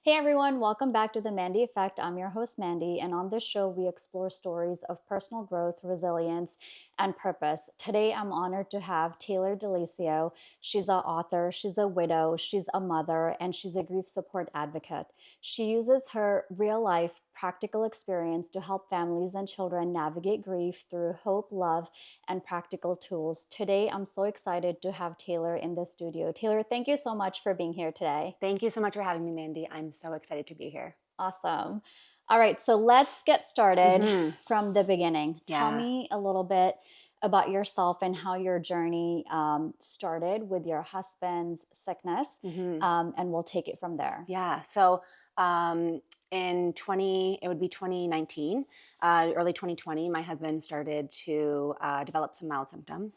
Hey everyone, welcome back to the Mandy Effect. I'm your host, Mandy, and on this show, we explore stories of personal growth, resilience, and purpose. Today, I'm honored to have Tayler DeLisio. She's an author, she's a widow, she's a mother, and she's a grief support advocate. She uses her real life, practical experience to help families and children navigate grief through hope, love, and practical tools. Today, I'm so excited to have Tayler in the studio. Tayler, thank you so much for being here today. Thank you so much for having me, Mandy. I'm so excited to be here. Awesome. All right, so let's get started from the beginning. Tell Yeah. me a little bit about yourself and how your journey started with your husband's sickness, and we'll take it from there. Yeah. So in it would be 2019, early 2020, my husband started to develop some mild symptoms.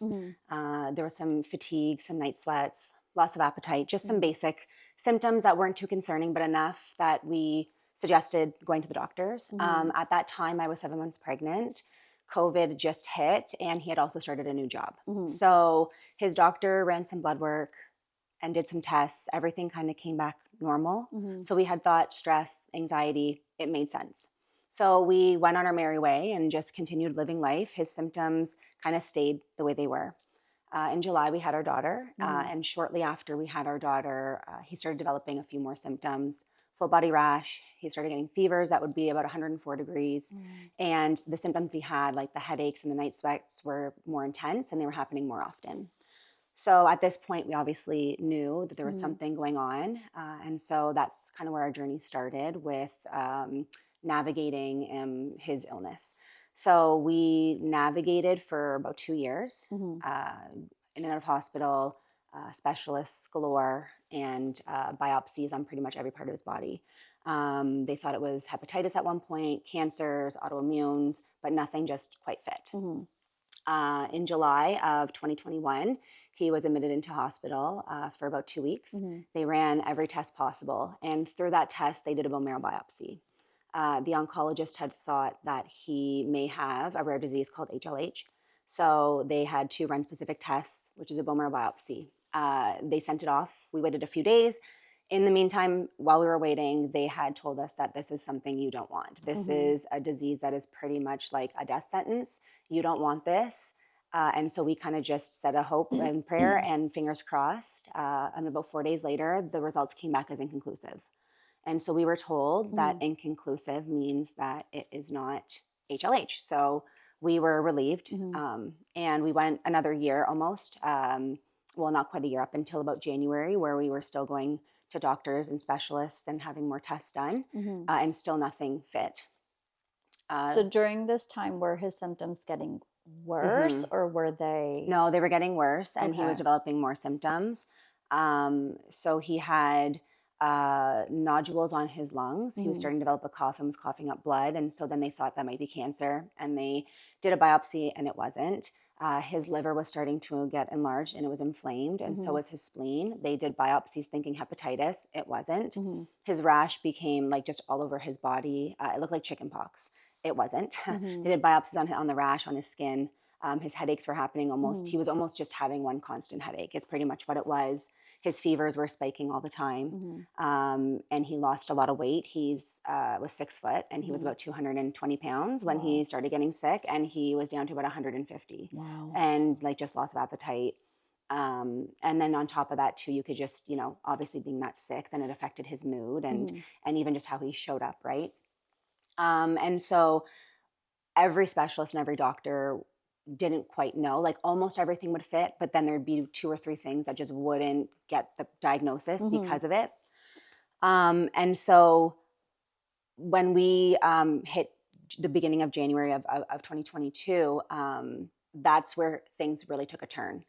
There was some fatigue, some night sweats, loss of appetite, just some basic symptoms that weren't too concerning, but enough that we suggested going to the doctors. At that time, I was 7 months pregnant. COVID just hit, and he had also started a new job. So his doctor ran some blood work and did some tests. Everything kind of came back normal. So we had thought, stress, anxiety, it made sense. So we went on our merry way and just continued living life. His symptoms kind of stayed the way they were. In July, we had our daughter, and shortly after we had our daughter, he started developing a few more symptoms. Full body rash. He started getting fevers that would be about 104 degrees. And the symptoms he had, like the headaches and the night sweats, were more intense and they were happening more often. So at this point, we obviously knew that there was something going on. And so that's kind of where our journey started with navigating his illness. So we navigated for about 2 years, in and out of hospital, specialists galore, and biopsies on pretty much every part of his body. They thought it was hepatitis at one point, cancers, autoimmunes, but nothing just quite fit. In July of 2021, he was admitted into hospital for about 2 weeks. They ran every test possible. And through that test, they did a bone marrow biopsy. The oncologist had thought that he may have a rare disease called HLH. So they had to run specific tests, which is a bone marrow biopsy. They sent it off. We waited a few days. In the meantime, while we were waiting, they had told us that this is something you don't want. This is a disease that is pretty much like a death sentence. You don't want this. And so we kind of just said a hope and prayer and fingers crossed. And about 4 days later, the results came back as inconclusive. And so we were told that inconclusive means that it is not HLH. So we were relieved. And we went another year almost, well, not quite a year, up until about January, where we were still going to doctors and specialists and having more tests done, and still nothing fit. So during this time, were his symptoms getting worse or were they? No, they were getting worse, and he was Okay. developing more symptoms. So he had nodules on his lungs. He was starting to develop a cough and was coughing up blood. And so then they thought that might be cancer. And they did a biopsy and it wasn't. His liver was starting to get enlarged and it was inflamed. And so was his spleen. They did biopsies thinking hepatitis. It wasn't. His rash became like just all over his body. It looked like chicken pox. It wasn't. They did biopsies on the rash on his skin. His headaches were happening almost. He was almost just having one constant headache. It's pretty much what it was. His fevers were spiking all the time, and he lost a lot of weight. He's was 6 foot, and he was about 220 pounds when he started getting sick, and he was down to about 150. Wow. And like just loss of appetite. And then on top of that too, you could just, obviously being that sick, then it affected his mood and even just how he showed up, right? And so every specialist and every doctor didn't quite know, like almost everything would fit, but then there'd be 2 or 3 things that just wouldn't get the diagnosis because of it. And so when we hit the beginning of January of 2022, that's where things really took a turn.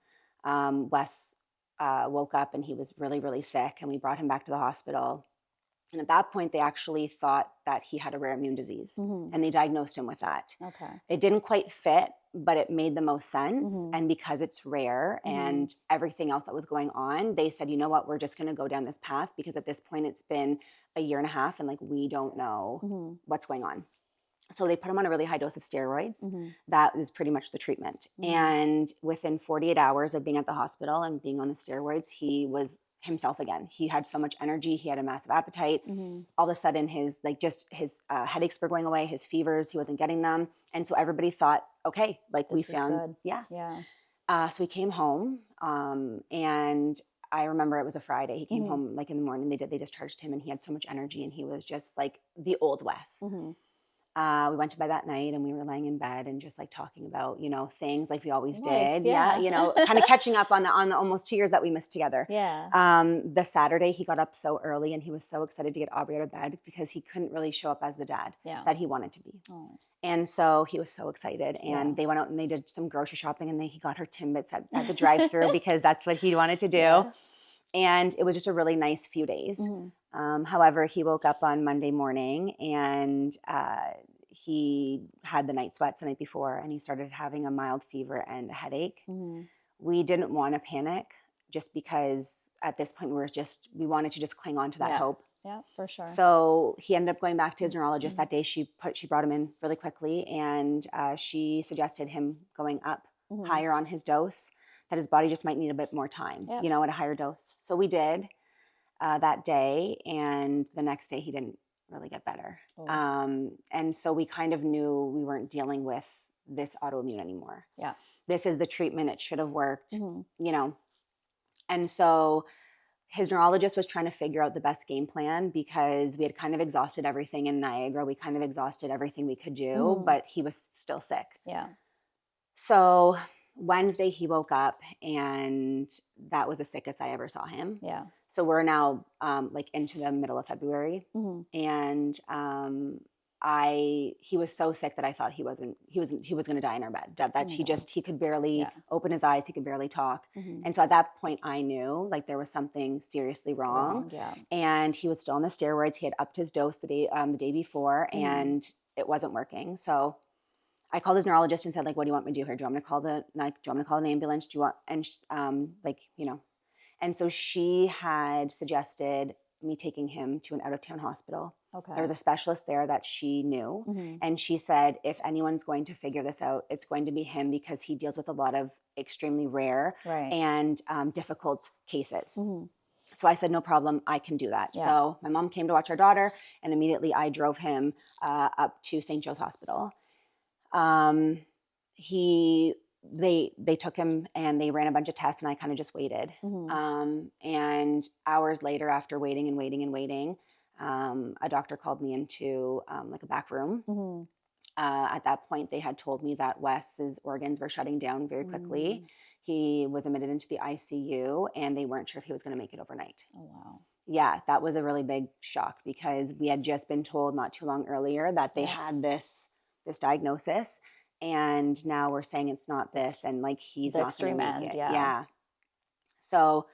Wes woke up and he was really, really sick, and we brought him back to the hospital. And at that point, they actually thought that he had a rare immune disease, and they diagnosed him with that. Okay. It didn't quite fit, but it made the most sense. And because it's rare and everything else that was going on, they said, you know what, we're just going to go down this path, because at this point, it's been a year and a half, and like we don't know what's going on. So they put him on a really high dose of steroids. That is pretty much the treatment. And within 48 hours of being at the hospital and being on the steroids, himself again. He had so much energy. He had a massive appetite. All of a sudden his headaches were going away, his fevers, he wasn't getting them. And so everybody thought, okay, like This is good. yeah. Yeah. So he came home, and I remember it was a Friday. He came home like in the morning. They discharged him, and he had so much energy, and he was just like the old Wes. We went to bed that night, and we were laying in bed and just like talking about, things like we always did. Yeah. Kind of catching up on the almost 2 years that we missed together. Yeah. The Saturday he got up so early, and he was so excited to get Aubrey out of bed because he couldn't really show up as the dad that he wanted to be. Oh. And so he was so excited, and they went out and they did some grocery shopping, and he got her Timbits at the drive-thru because that's what he wanted to do. Yeah. And it was just a really nice few days. However, he woke up on Monday morning, and he had the night sweats the night before, and he started having a mild fever and a headache. We didn't want to panic just because at this point we wanted to just cling on to that hope. Yeah, for sure. So he ended up going back to his neurologist that day. She brought him in really quickly, and she suggested him going up higher on his dose, that his body just might need a bit more time, at a higher dose. So we did that day, and the next day he didn't really get better. And so we kind of knew we weren't dealing with this autoimmune anymore. Yeah. This is the treatment. It should have worked, And so his neurologist was trying to figure out the best game plan because we had kind of exhausted everything in Niagara. We kind of exhausted everything we could do, but he was still sick. Yeah. So Wednesday he woke up, and that was the sickest I ever saw him. Yeah. So we're now like into the middle of February, and he was so sick that I thought he was going to die in our bed. That he could barely open his eyes. He could barely talk. And so at that point I knew like there was something seriously wrong. And he was still on the steroids. He had upped his dose the day before, and it wasn't working. So I called his neurologist and said, like, what do you want me to do here? Do you want me to call an ambulance? Do you want, and so she had suggested me taking him to an out-of-town hospital. Okay. There was a specialist there that she knew. And she said, if anyone's going to figure this out, it's going to be him because he deals with a lot of extremely rare and difficult cases. So I said, no problem, I can do that. Yeah. So my mom came to watch our daughter, and immediately I drove him up to St. Joe's Hospital. They took him and they ran a bunch of tests, and I kind of just waited. And hours later, after waiting and waiting and waiting, a doctor called me into like a back room. At that point, they had told me that Wes's organs were shutting down very quickly. He was admitted into the ICU, and they weren't sure if he was going to make it overnight. Oh, wow. Yeah, that was a really big shock because we had just been told not too long earlier that they had this diagnosis. And now we're saying it's not this, and like he's not going to make it. Yeah. So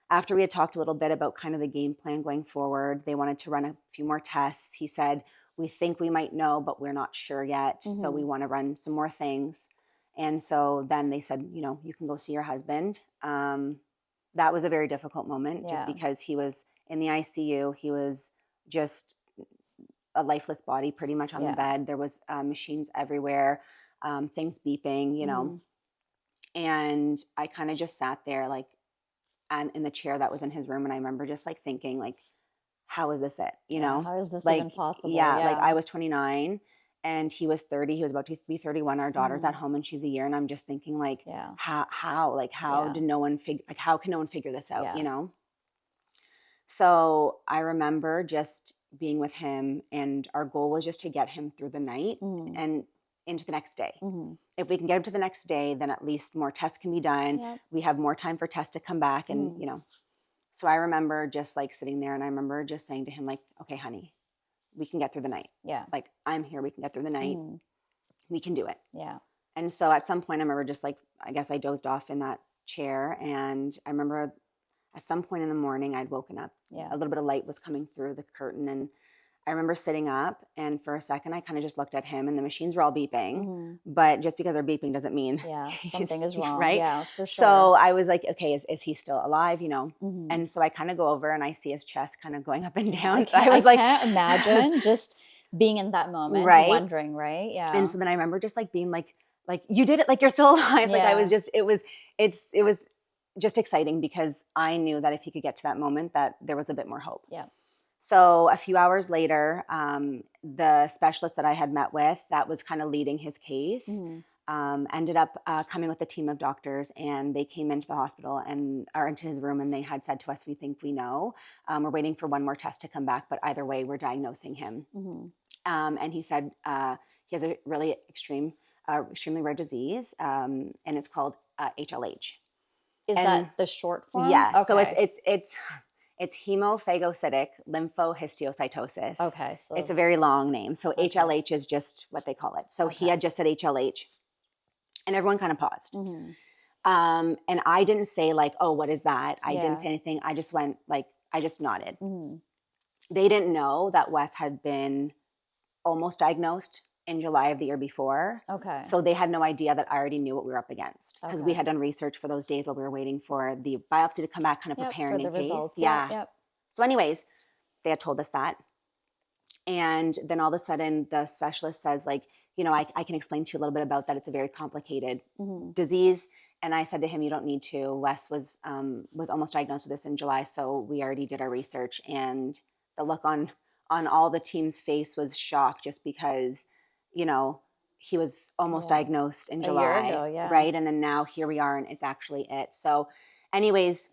after we had talked a little bit about kind of the game plan going forward, they wanted to run a few more tests. He said, we think we might know, but we're not sure yet. So we want to run some more things. And so then they said, you can go see your husband. That was a very difficult moment just because he was in the ICU. He was just a lifeless body pretty much on the bed. There was machines everywhere. Things beeping, and I kind of just sat there like in the chair that was in his room. And I remember just like thinking like, how is this it? How is this like, even possible? Yeah. Like I was 29 and he was 30. He was about to be 31. Our daughter's at home and she's a year. And I'm just thinking like, how did no one how can no one figure this out? So I remember just being with him, and our goal was just to get him through the night and into the next day. If we can get him to the next day, then at least more tests can be done. We have more time for tests to come back. And, so I remember just like sitting there, and I remember just saying to him like, okay, honey, we can get through the night. Like I'm here, we can get through the night. We can do it. And so at some point I remember just like, I guess I dozed off in that chair, and I remember at some point in the morning I'd woken up. A little bit of light was coming through the curtain, and I remember sitting up, and for a second I kind of just looked at him, and the machines were all beeping, but just because they're beeping doesn't mean something is wrong. Right? Yeah, for sure. So I was like, okay, is he still alive? And so I kind of go over and I see his chest kind of going up and down. So I was like, I can't imagine just being in that moment, wondering, right? Yeah. And so then I remember just like being like you did it, like you're still alive. Like I was just, it was just exciting because I knew that if he could get to that moment, that there was a bit more hope. Yeah. So a few hours later, the specialist that I had met with that was kind of leading his case ended up coming with a team of doctors, and they came into the hospital or into his room, and they had said to us, "We think we know. We're waiting for one more test to come back, but either way, we're diagnosing him." And he said he has a really extremely rare disease, and it's called HLH. Is that the short form? Yeah. Okay. So it's hemophagocytic lymphohistiocytosis. Okay. So it's a very long name. So HLH is just what they call it. So he had just said HLH, and everyone kind of paused. And I didn't say like, "Oh, what is that?" I didn't say anything. I just went like, I just nodded. They didn't know that Wes had been almost diagnosed in July of the year before. Okay. So they had no idea that I already knew what we were up against, because we had done research for those days while we were waiting for the biopsy to come back, kind of preparing for the in case. results. Yeah. Yep. So anyways, they had told us that. And then all of a sudden the specialist says like, I can explain to you a little bit about that. It's a very complicated disease. And I said to him, "You don't need to. Wes was almost diagnosed with this in July. So we already did our research." And the look on all the team's face was shock, just because, he was almost diagnosed in July. A year ago, right? And then now here we are, and it's actually it. So anyways,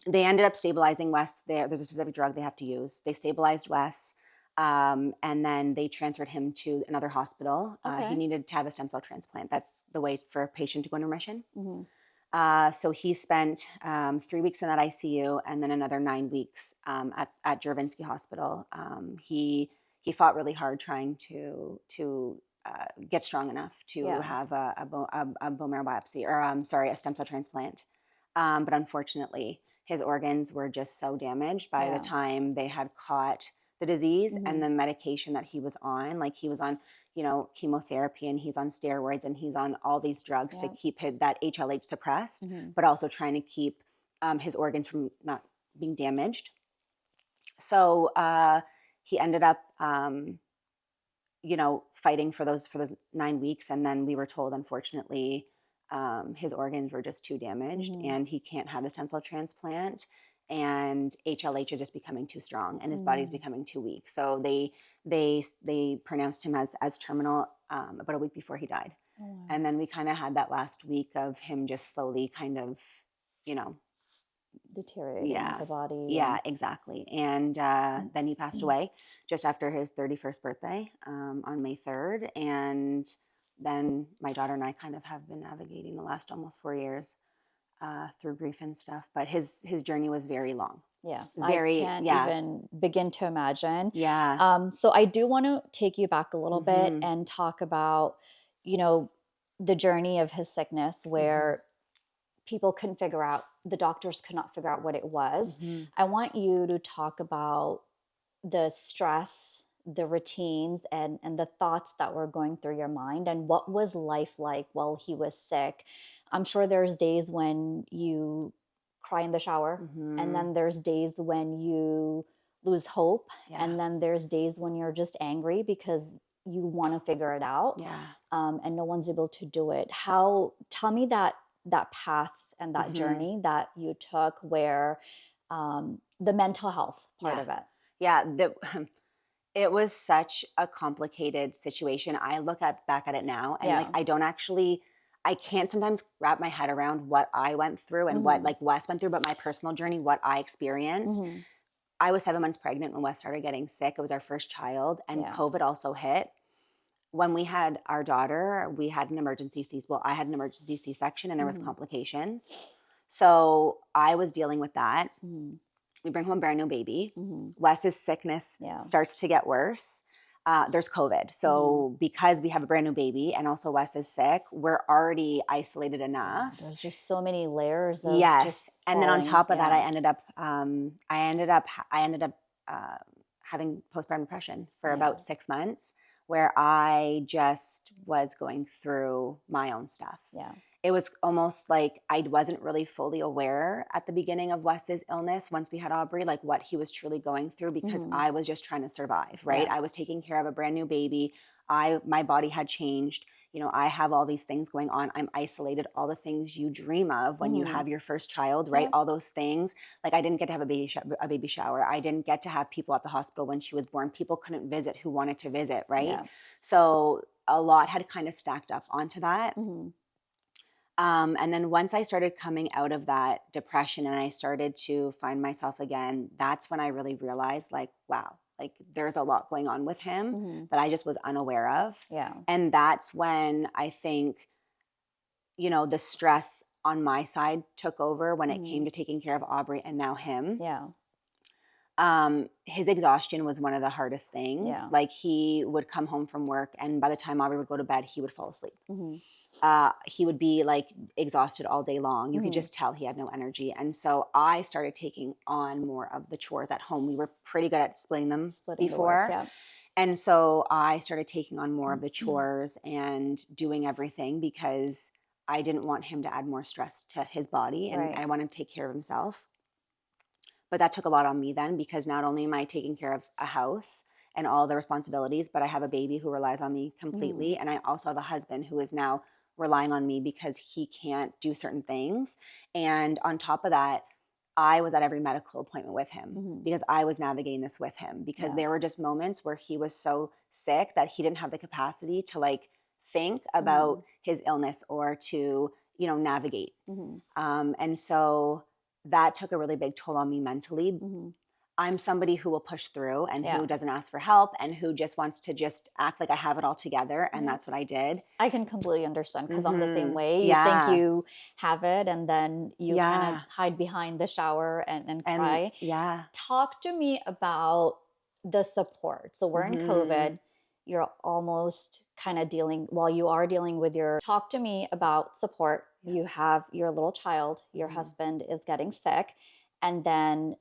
they ended up stabilizing Wes. There's a specific drug they have to use. They stabilized Wes. And then they transferred him to another hospital. He needed to have a stem cell transplant. That's the way for a patient to go into remission. So he spent 3 weeks in that ICU, and then another 9 weeks at Juravinsky Hospital. He fought really hard trying to get strong enough to have a bone marrow biopsy, or a stem cell transplant. But unfortunately, his organs were just so damaged by the time they had caught the disease and the medication that he was on. Like, he was on, chemotherapy, and he's on steroids, and he's on all these drugs to keep that HLH suppressed, but also trying to keep his organs from not being damaged. So he ended up, fighting for those 9 weeks. And then we were told, unfortunately, his organs were just too damaged, and he can't have the stem cell transplant. And HLH is just becoming too strong, and his body's becoming too weak. So they pronounced him as terminal about a week before he died. And then we kind of had that last week of him just slowly kind of, deteriorating the body. Yeah, exactly. And then he passed away just after his 31st birthday on May 3rd. And then my daughter and I kind of have been navigating the last almost 4 years through grief and stuff. But his journey was very long. Yeah, I can't even begin to imagine. Yeah. So I do want to take you back a little bit and talk about, the journey of his sickness, where people couldn't figure out, the doctors could not figure out what it was. I want you to talk about the stress, the routines, and the thoughts that were going through your mind, and what was life like while he was sick. I'm sure there's days when you cry in the shower, and then there's days when you lose hope, and then there's days when you're just angry because you want to figure it out, and no one's able to do it. Tell me that path and that journey that you took, where the mental health part of it. Yeah, it was such a complicated situation. I look back at it now, and I can't sometimes wrap my head around what I went through and what like Wes went through, but my personal journey, what I experienced. I was 7 months pregnant when Wes started getting sick. It was our first child, and COVID also hit. When we had our daughter, we had an emergency I had an emergency C-section, and there was complications. So I was dealing with that. We bring home a brand new baby. Wes's sickness starts to get worse. There's COVID. So because we have a brand new baby and also Wes is sick, we're already isolated enough. There's just so many layers of just and then on top of that, I ended up having postpartum depression for about 6 months, where I just was going through my own stuff. it was almost like I wasn't really fully aware at the beginning of Wes's illness once we had Aubrey, like what he was truly going through, because I was just trying to survive, right? Yeah. I was taking care of a brand new baby. My body had changed. You know, I have all these things going on. I'm isolated, all the things you dream of when you have your first child, right? Yeah. All those things. Like I didn't get to have a baby shower. I didn't get to have people at the hospital when she was born. People couldn't visit who wanted to visit, right? Yeah. So a lot had kind of stacked up onto that. And then once I started coming out of that depression and I started to find myself again, that's when I really realized, like, wow, like there's a lot going on with him that I just was unaware of. Yeah. And that's when I think, you know, the stress on my side took over when it came to taking care of Aubrey and now him. Yeah. His exhaustion was one of the hardest things. Yeah. Like he would come home from work and by the time Aubrey would go to bed, he would fall asleep. He would be like exhausted all day long. You could just tell he had no energy. And so I started taking on more of the chores at home. We were pretty good at splitting them Splitting the before. work, yeah. And so I started taking on more of the chores and doing everything because I didn't want him to add more stress to his body and Right. I wanted him to take care of himself. But that took a lot on me then because not only am I taking care of a house and all the responsibilities, but I have a baby who relies on me completely. And I also have a husband who is now relying on me because he can't do certain things. And on top of that, I was at every medical appointment with him because I was navigating this with him because there were just moments where he was so sick that he didn't have the capacity to like think about his illness or to, you know, navigate. And so that took a really big toll on me mentally. I'm somebody who will push through and who doesn't ask for help and who just wants to just act like I have it all together. And that's what I did. I can completely understand because I'm the same way. You think you have it and then you kind of hide behind the shower and cry. Talk to me about the support. So we're in COVID. You're almost kind of dealing, well, you are dealing with your, talk to me about support. You have your little child, your husband is getting sick, and then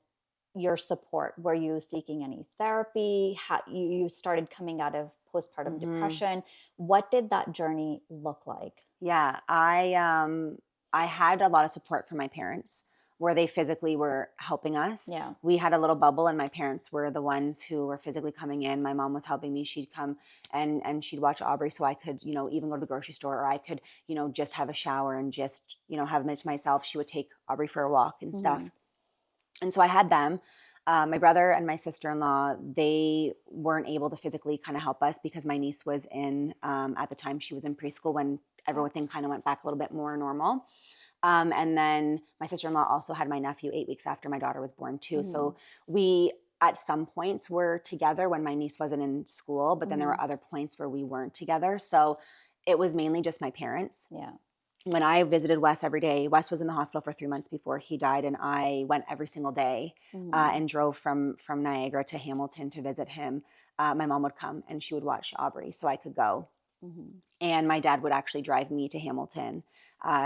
your support. Were you seeking any therapy? You started coming out of postpartum depression. What did that journey look like? Yeah, I had a lot of support from my parents where they physically were helping us. Yeah. We had a little bubble and my parents were the ones who were physically coming in. My mom was helping me. She'd come and she'd watch Aubrey so I could, you know, even go to the grocery store or I could, you know, just have a shower and just, you know, have a minute to myself. She would take Aubrey for a walk and stuff. And so I had them. My brother and my sister-in-law, they weren't able to physically kind of help us because my niece was in, at the time she was in preschool when everything kind of went back a little bit more normal. And then my sister-in-law also had my nephew 8 weeks after my daughter was born too. So we, at some points, were together when my niece wasn't in school, but then there were other points where we weren't together. So it was mainly just my parents. Yeah. When I visited Wes every day, Wes was in the hospital for 3 months before he died, and I went every single day and drove from Niagara to Hamilton to visit him. My mom would come and she would watch Aubrey so I could go. And my dad would actually drive me to Hamilton.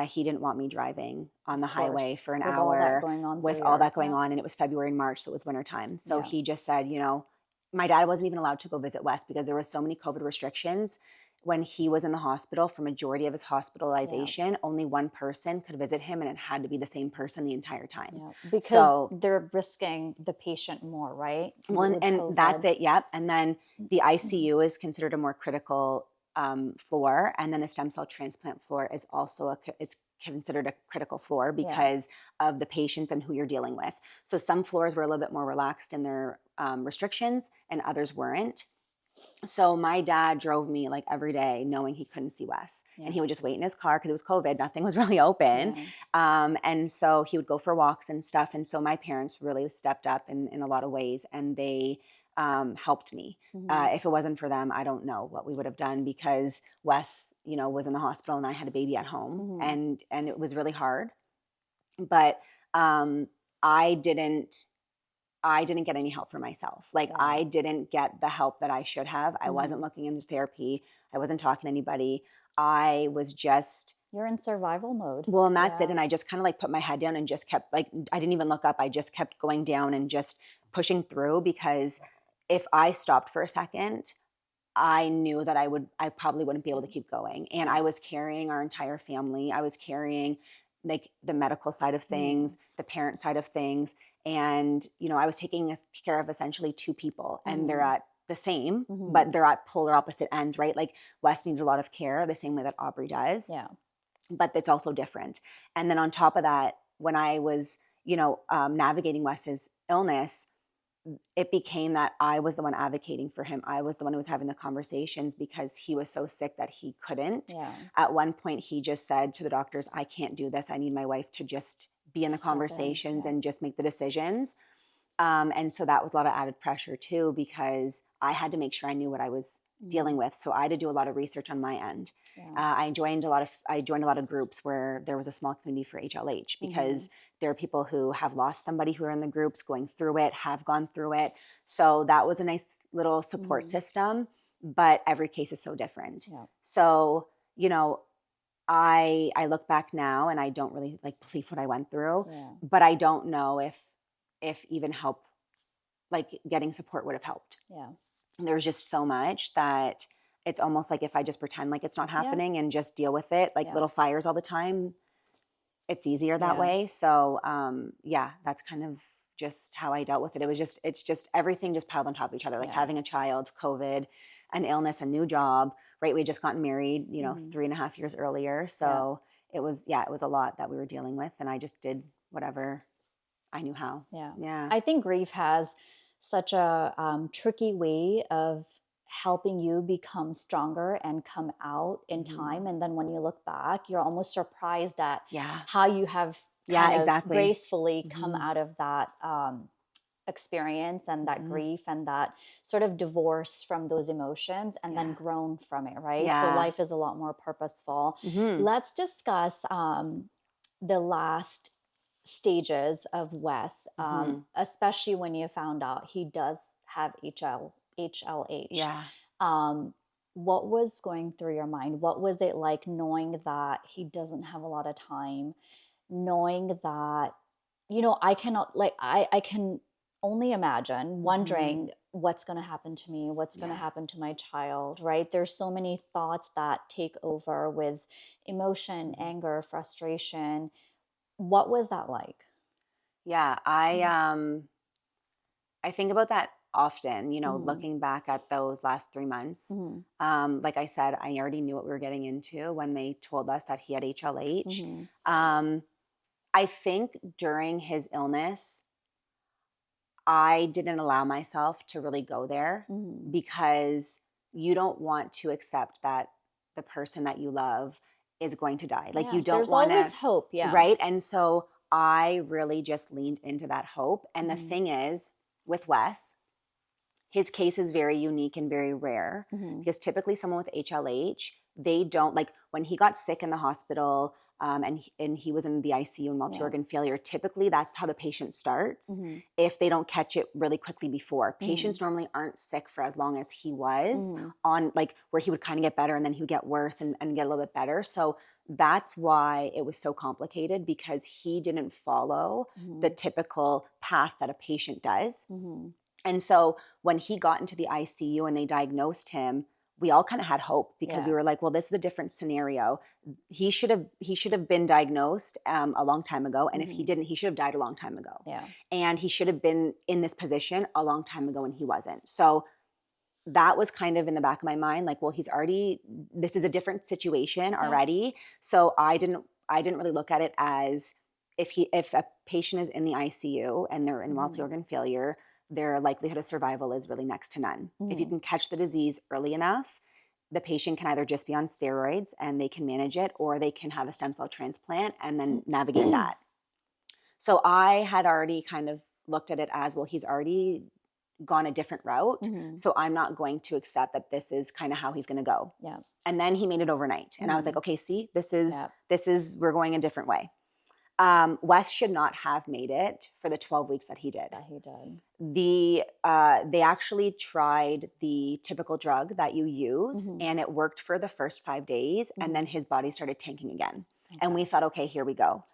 He didn't want me driving on the highway for an with hour all that going on with all that going on. And it was February and March, so it was wintertime. So he just said, you know, my dad wasn't even allowed to go visit Wes because there were so many COVID restrictions. When he was in the hospital, for majority of his hospitalization, only one person could visit him, and it had to be the same person the entire time. Yeah, because they're risking the patient more, right? Well, and that's it. Yep. And then the ICU is considered a more critical floor, and then the stem cell transplant floor is also it's considered a critical floor because of the patients and who you're dealing with. So some floors were a little bit more relaxed in their restrictions, and others weren't. So my dad drove me like every day knowing he couldn't see Wes. And he would just wait in his car because it was COVID. Nothing was really open. And so he would go for walks and stuff. And so my parents really stepped up in a lot of ways and they helped me. If it wasn't for them, I don't know what we would have done because Wes, you know, was in the hospital and I had a baby at home and it was really hard. But I didn't get any help for myself. Like I didn't get the help that I should have. I wasn't looking into therapy. I wasn't talking to anybody. I was just... You're in survival mode. Well, and that's it. And I just kind of like put my head down and just kept like, I didn't even look up. I just kept going down and just pushing through because if I stopped for a second, I knew that I probably wouldn't be able to keep going. And I was carrying our entire family. I was carrying like the medical side of things, the parent side of things. And, you know, I was taking care of essentially two people, and they're at the same, but they're at polar opposite ends, right? Like Wes needed a lot of care the same way that Aubrey does. Yeah. But it's also different. And then on top of that, when I was, you know, navigating Wes's illness, it became that I was the one advocating for him. I was the one who was having the conversations because he was so sick that he couldn't. Yeah. At one point, he just said to the doctors, I can't do this. I need my wife to just be in the conversations and just make the decisions. And so that was a lot of added pressure too, because I had to make sure I knew what I was dealing with. So I had to do a lot of research on my end. Yeah. I joined a lot of groups where there was a small community for HLH, because there are people who have lost somebody who are in the groups, going through it, have gone through it. So that was a nice little support system, but every case is so different. Yeah. So, you know, I look back now and I don't really like believe what I went through, but I don't know if even help, like getting support would have helped. Yeah. There's just so much that it's almost like if I just pretend like it's not happening and just deal with it, like little fires all the time, it's easier that way. So, that's kind of just how I dealt with it. It's just everything just piled on top of each other, like having a child, COVID, an illness, a new job, right? We had just gotten married, you know, 3.5 years earlier. So it was a lot that we were dealing with, and I just did whatever I knew how. Yeah. I think grief has such a tricky way of helping you become stronger and come out in time. And then when you look back, you're almost surprised at how you have kind of gracefully come out of that experience and that grief and that sort of divorce from those emotions, and then grown from it, right? So life is a lot more purposeful. Let's discuss the last stages of Wes, especially when you found out he does have HLH. Yeah. What was going through your mind? What was it like knowing that he doesn't have a lot of time, knowing that, you know, I cannot, like, I can only imagine wondering what's going to happen to me, what's going to happen to my child, right? There's so many thoughts that take over with emotion, anger, frustration. What was that like? Yeah, I think about that often, you know, looking back at those last 3 months. Like I said, I already knew what we were getting into when they told us that he had HLH. I think during his illness, I didn't allow myself to really go there, because you don't want to accept that the person that you love is going to die. Like you don't want to. There's always hope, right? And so I really just leaned into that hope. And the thing is, with Wes, his case is very unique and very rare, because typically someone with HLH, they don't, like when he got sick in the hospital, and he was in the ICU in multi-organ failure, typically that's how the patient starts if they don't catch it really quickly before. Patients normally aren't sick for as long as he was on, like where he would kind of get better and then he would get worse and get a little bit better. So that's why it was so complicated, because he didn't follow the typical path that a patient does. And so when he got into the ICU and they diagnosed him, we all kind of had hope, because we were like, well, this is a different scenario. He should have been diagnosed a long time ago. And if he didn't, he should have died a long time ago. And he should have been in this position a long time ago, and he wasn't. So that was kind of in the back of my mind, like, well, this is a different situation already. So I didn't really look at it as if a patient is in the ICU and they're in multi-organ failure, their likelihood of survival is really next to none. If you can catch the disease early enough, the patient can either just be on steroids and they can manage it, or they can have a stem cell transplant and then navigate that. So I had already kind of looked at it as, well, he's already gone a different route. So I'm not going to accept that this is kind of how he's going to go. And then he made it overnight. And I was like, okay, see, this is, we're going a different way. Wes should not have made it for the 12 weeks that he did. They actually tried the typical drug that you use, and it worked for the first 5 days, and then his body started tanking again. And we thought, okay, here we go.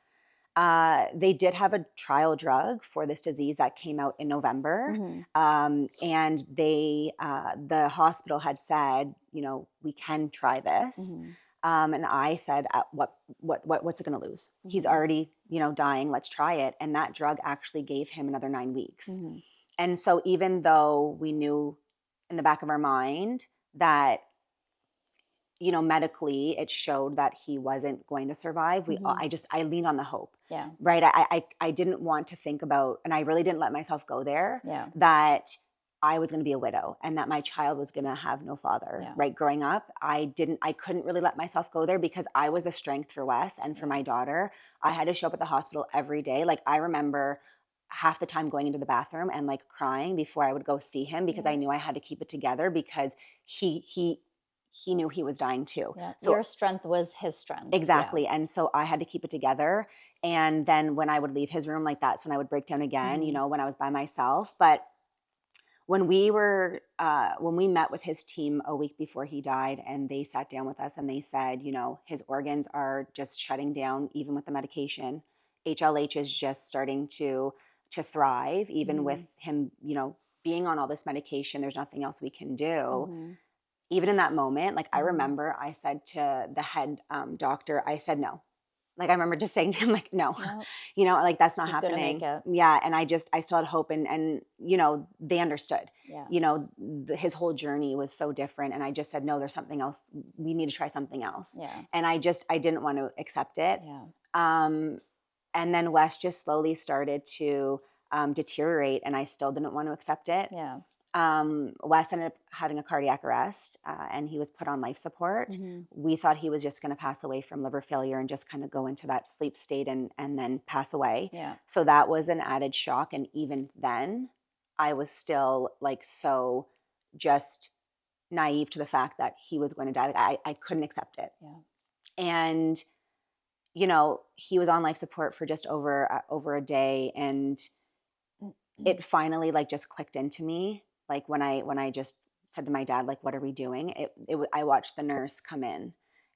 They did have a trial drug for this disease that came out in November. And the hospital had said, we can try this. And I said, what's it going to lose? He's already, dying. Let's try it. And that drug actually gave him another 9 weeks. And so even though we knew in the back of our mind that, medically it showed that he wasn't going to survive, I leaned on the hope. Yeah. Right. I didn't want to think about, and I really didn't let myself go there, that I was going to be a widow and that my child was going to have no father. Right. Growing up, I couldn't really let myself go there because I was the strength for Wes and for my daughter. I had to show up at the hospital every day. Like, I remember half the time going into the bathroom and like crying before I would go see him because I knew I had to keep it together because he knew he was dying too. Yeah. So your strength was his strength. Exactly. And so I had to keep it together. And then when I would leave his room, like, that's when I would break down again, when I was by myself. But when we met with his team a week before he died, and they sat down with us and they said, his organs are just shutting down, even with the medication. HLH is just starting to thrive, even with him, being on all this medication. There's nothing else we can do. Even in that moment, like, I remember I said to the head doctor, I said no. Like, I remember just saying to him, like, no, like, that's not happening. Yeah. And I still had hope, and they understood. His whole journey was so different. And I just said, no, there's something else. We need to try something else. And I didn't want to accept it. And then Wes just slowly started to deteriorate, and I still didn't want to accept it. Wes ended up having a cardiac arrest, and he was put on life support. We thought he was just going to pass away from liver failure and just kind of go into that sleep state and then pass away. So that was an added shock. And even then, I was still like so just naive to the fact that he was going to die. Like, I couldn't accept it. And he was on life support for just over a day, and it finally like just clicked into me. Like, when I just said to my dad, like, what are we doing? I watched the nurse come in,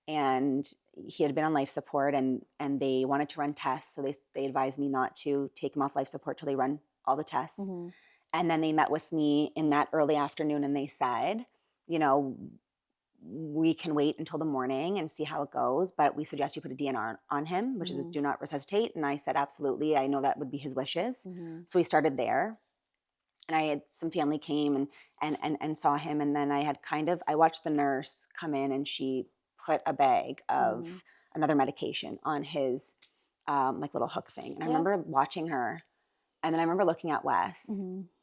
and he had been on life support, and they wanted to run tests. So they advised me not to take him off life support till they run all the tests. And then they met with me in that early afternoon, and they said, we can wait until the morning and see how it goes, but we suggest you put a DNR on him, which is do not resuscitate. And I said, absolutely. I know that would be his wishes. So we started there. And I had some family came and saw him. And then I watched the nurse come in, and she put a bag of another medication on his like little hook thing. And I remember watching her, and then I remember looking at Wes,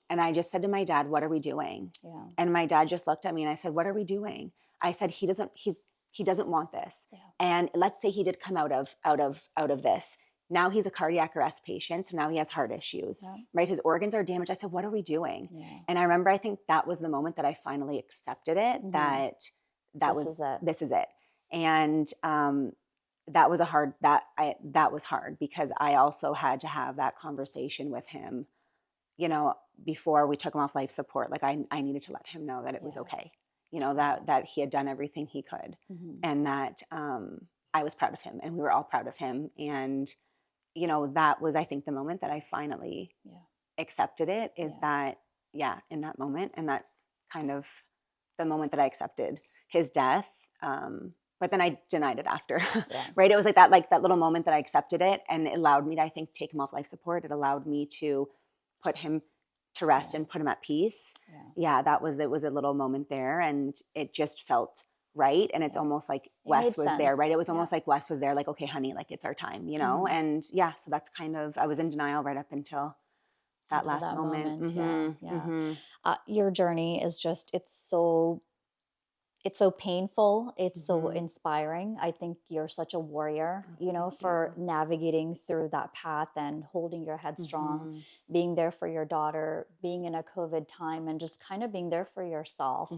and I just said to my dad, what are we doing? And my dad just looked at me, and I said, what are we doing? I said, he doesn't want this. And let's say he did come out of this. Now he's a cardiac arrest patient, so now he has heart issues, right? His organs are damaged. I said, what are we doing? And I remember, I think that was the moment that I finally accepted it, this is it. And that was hard because I also had to have that conversation with him, before we took him off life support. Like, I needed to let him know that it was okay, that he had done everything he could, and that I was proud of him, and we were all proud of him. And that was, I think, the moment that I finally accepted it, is that, in that moment. And that's kind of the moment that I accepted his death. But then I denied it after, right? It was like that little moment that I accepted it, and it allowed me to, I think, take him off life support. It allowed me to put him to rest and put him at peace. It was a little moment there, and it just felt right. And it's almost like Wes was there, right? It was almost like Wes was there, like, okay, honey, like, it's our time, and so that's kind of, I was in denial right up until that last moment. Your journey is just, it's so painful. It's so inspiring. I think you're such a warrior, for navigating through that path and holding your head strong, being there for your daughter, being in a COVID time, and just kind of being there for yourself.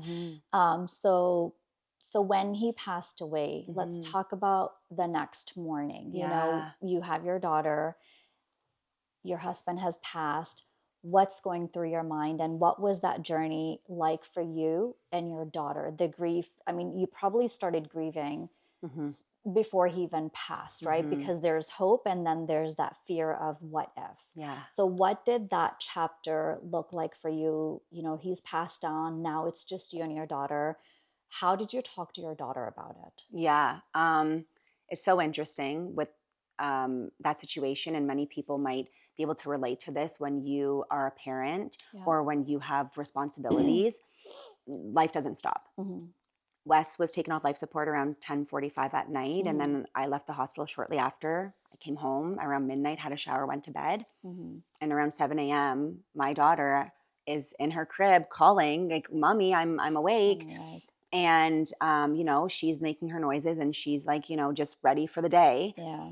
So when he passed away, let's talk about the next morning. You have your daughter, your husband has passed. What's going through your mind, and what was that journey like for you and your daughter? The grief, I mean, you probably started grieving before he even passed, right? Because there's hope and then there's that fear of what if. Yeah. So what did that chapter look like for you? You know, he's passed on. Now it's just you and your daughter. How did you talk to your daughter about it? Yeah. It's so interesting with that situation, and many people might be able to relate to this when you are a parent or when you have responsibilities. Life doesn't stop. Wes was taken off life support around 10:45 at night, and then I left the hospital shortly after. I came home around midnight, had a shower, went to bed, and around 7 a.m., my daughter is in her crib calling, like, "Mommy, I'm awake." And, she's making her noises and she's like, just ready for the day. Yeah.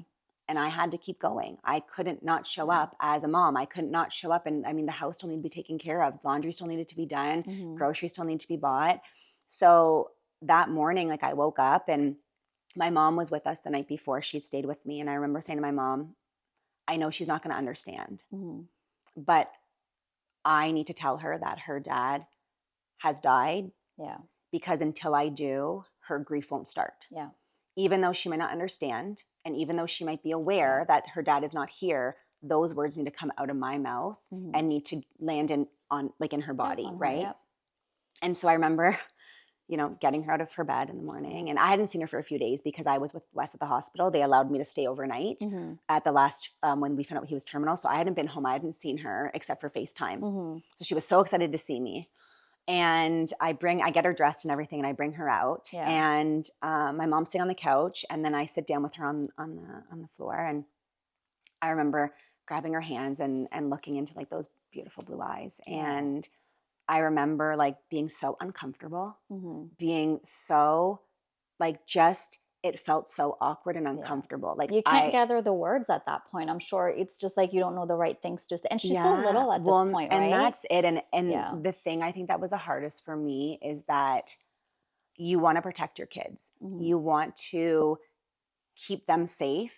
And I had to keep going. I couldn't not show up as a mom. I couldn't not show up. And I mean, the house still needed to be taken care of. Laundry still needed to be done. Groceries still need to be bought. So that morning, like, I woke up and my mom was with us the night before. She'd stayed with me. And I remember saying to my mom, I know she's not going to understand, but I need to tell her that her dad has died. Yeah. Because until I do, her grief won't start. Yeah. Even though she might not understand, and even though she might be aware that her dad is not here, those words need to come out of my mouth and need to land in her body, right? And so I remember, getting her out of her bed in the morning, and I hadn't seen her for a few days because I was with Wes at the hospital. They allowed me to stay overnight at the last when we found out he was terminal. So I hadn't been home. I hadn't seen her except for FaceTime. So she was so excited to see me. And I get her dressed and everything, and I bring her out. Yeah. And my mom's sitting on the couch, and then I sit down with her on the floor. And I remember grabbing her hands and looking into like those beautiful blue eyes. And I remember like being so uncomfortable, being so like just. It felt so awkward and uncomfortable. Like, you can't gather the words at that point. I'm sure it's just like you don't know the right things to say. And she's so little at this point, right? And that's it. And the thing I think that was the hardest for me is that you want to protect your kids. You want to keep them safe,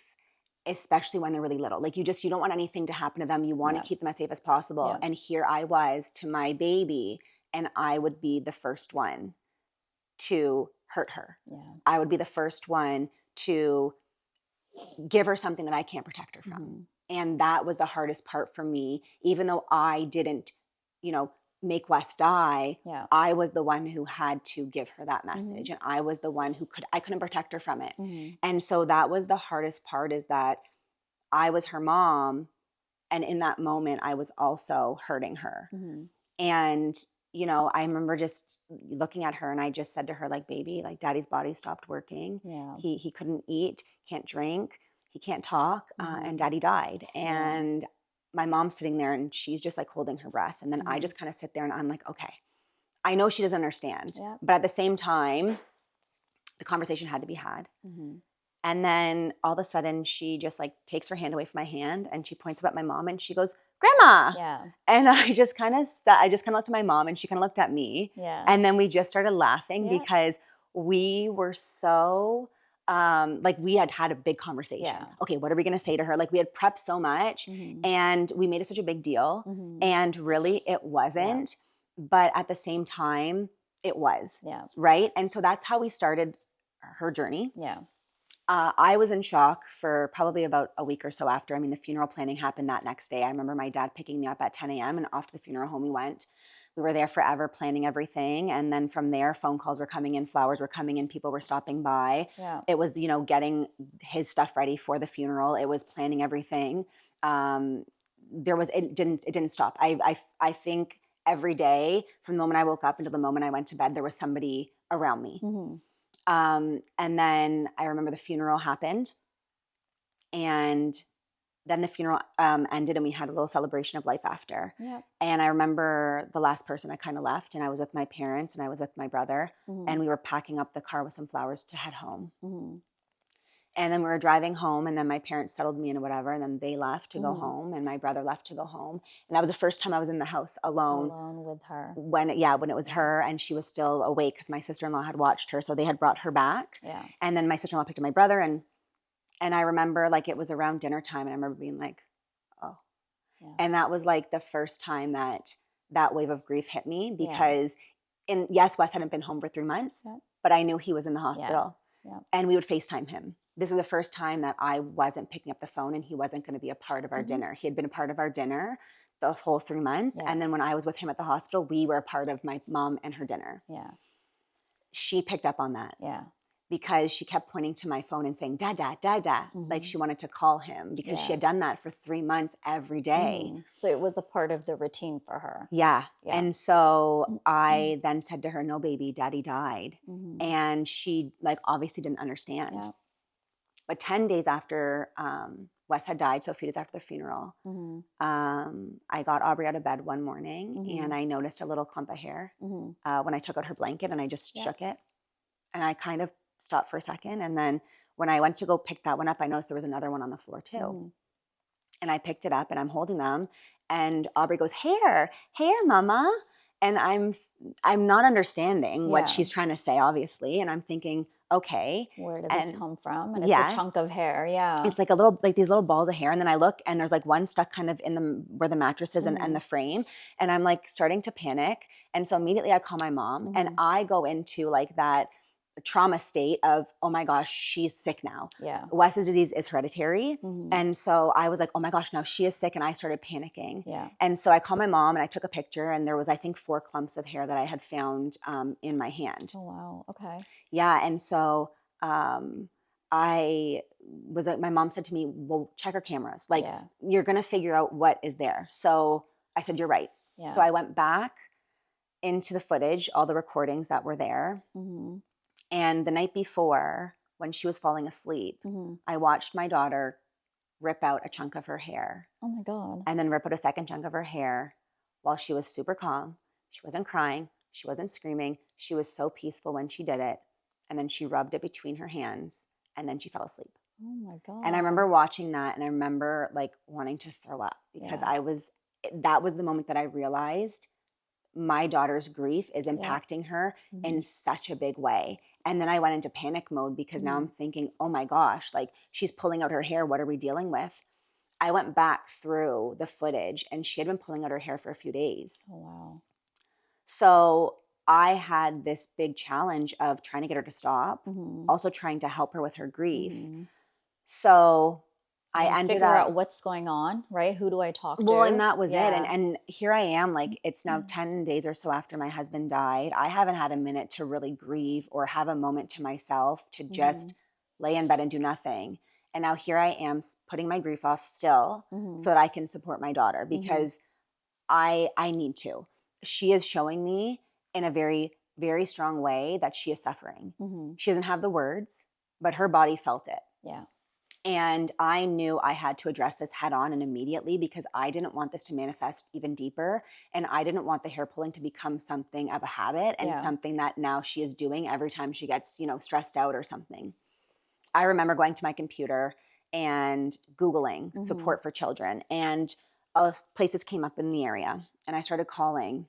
especially when they're really little. Like you don't want anything to happen to them. You want to keep them as safe as possible. And here I was to my baby, and I would be the first one to hurt her. I would be the first one to give her something that I can't protect her from. And that was the hardest part for me. Even though I didn't, make Wes die, I was the one who had to give her that message. And I was the one I couldn't protect her from it. And so that was the hardest part, is that I was her mom. And in that moment, I was also hurting her. And I remember just looking at her, and I just said to her, like, baby, like, daddy's body stopped working. He couldn't eat, can't drink, he can't talk, and daddy died. And my mom's sitting there, and she's just like holding her breath. And then I just kind of sit there, and I'm like, okay, I know she doesn't understand, but at the same time, the conversation had to be had. And then all of a sudden, she just like takes her hand away from my hand, and she points up at my mom, and she goes, "Grandma." And I just kind of looked at my mom, and she kind of looked at me. And then we just started laughing because we were so like we had a big conversation. Okay, what are we going to say to her? Like we had prepped so much, and we made it such a big deal. And really, it wasn't. But at the same time, it was. Right. And so that's how we started her journey. I was in shock for probably about a week or so after. I mean, the funeral planning happened that next day. I remember my dad picking me up at 10 a.m. and off to the funeral home we went. We were there forever planning everything. And then from there, phone calls were coming in, flowers were coming in, people were stopping by. It was, getting his stuff ready for the funeral. It was planning everything. It didn't stop. I think every day from the moment I woke up until the moment I went to bed, there was somebody around me. And then I remember the funeral happened, and then the funeral ended, and we had a little celebration of life after. And I remember the last person I kind of left, and I was with my parents, and I was with my brother, and we were packing up the car with some flowers to head home. And then we were driving home, and then my parents settled me in whatever, and then they left to go home, and my brother left to go home. And that was the first time I was in the house alone. Alone with her. When it was her, and she was still awake because my sister-in-law had watched her, so they had brought her back. And then my sister-in-law picked up my brother, and I remember like it was around dinner time, and I remember being like, oh. And that was like the first time that wave of grief hit me, because yes, Wes hadn't been home for 3 months, but I knew he was in the hospital. Yeah. and we would FaceTime him. This was the first time that I wasn't picking up the phone and he wasn't going to be a part of our dinner. He had been a part of our dinner the whole 3 months. Yeah. And then when I was with him at the hospital, we were a part of my mom and her dinner. Yeah. She picked up on that. Yeah. Because she kept pointing to my phone and saying, Dada, Dada, like she wanted to call him because she had done that for 3 months every day. So it was a part of the routine for her. Yeah. And so I then said to her, no, baby, Daddy died. And she like obviously didn't understand. Yeah. But 10 days after Wes had died, so a few days after the funeral, I got Aubrey out of bed one morning and I noticed a little clump of hair when I took out her blanket and I just shook it. And I kind of stopped for a second. And then when I went to go pick that one up, I noticed there was another one on the floor too. And I picked it up and I'm holding them. And Aubrey goes, hair, mama. And I'm not understanding what she's trying to say, obviously. And I'm thinking, okay. Where did this come from? And it's yes, a chunk of hair. Yeah. It's like these little balls of hair. And then I look and there's like one stuck kind of in where the mattress is and the frame. And I'm like starting to panic. And so immediately I call my mom and I go into like that trauma state of, oh my gosh, she's sick now. Yeah. Wes's disease is hereditary. And so I was like, oh my gosh, now she is sick. And I started panicking. Yeah. And so I called my mom and I took a picture and there was, I think 4 clumps of hair that I had found in my hand. Oh, wow. Okay. Yeah. And so I was like, my mom said to me, well, check her cameras. Like you're going to figure out what is there. So I said, you're right. Yeah. So I went back into the footage, all the recordings that were there. And the night before, when she was falling asleep, I watched my daughter rip out a chunk of her hair. Oh my God. And then rip out a second chunk of her hair while she was super calm. She wasn't crying. She wasn't screaming. She was so peaceful when she did it. And then she rubbed it between her hands and then she fell asleep. Oh my God. And I remember watching that and I remember like wanting to throw up because that was the moment that I realized my daughter's grief is impacting her in such a big way. And then I went into panic mode because now I'm thinking, oh my gosh, like she's pulling out her hair. What are we dealing with? I went back through the footage and she had been pulling out her hair for a few days. Oh, wow. So I had this big challenge of trying to get her to stop, also trying to help her with her grief. So I ended figure out what's going on, right? Who do I talk to? Well, and that was it. And here I am, like it's now 10 days or so after my husband died. I haven't had a minute to really grieve or have a moment to myself to just lay in bed and do nothing. And now here I am putting my grief off still so that I can support my daughter because I need to. She is showing me in a very, very strong way that she is suffering. She doesn't have the words, but her body felt it. Yeah. And I knew I had to address this head on and immediately because I didn't want this to manifest even deeper. And I didn't want the hair pulling to become something of a habit and something that now she is doing every time she gets, stressed out or something. I remember going to my computer and Googling support for children and places came up in the area. And I started calling,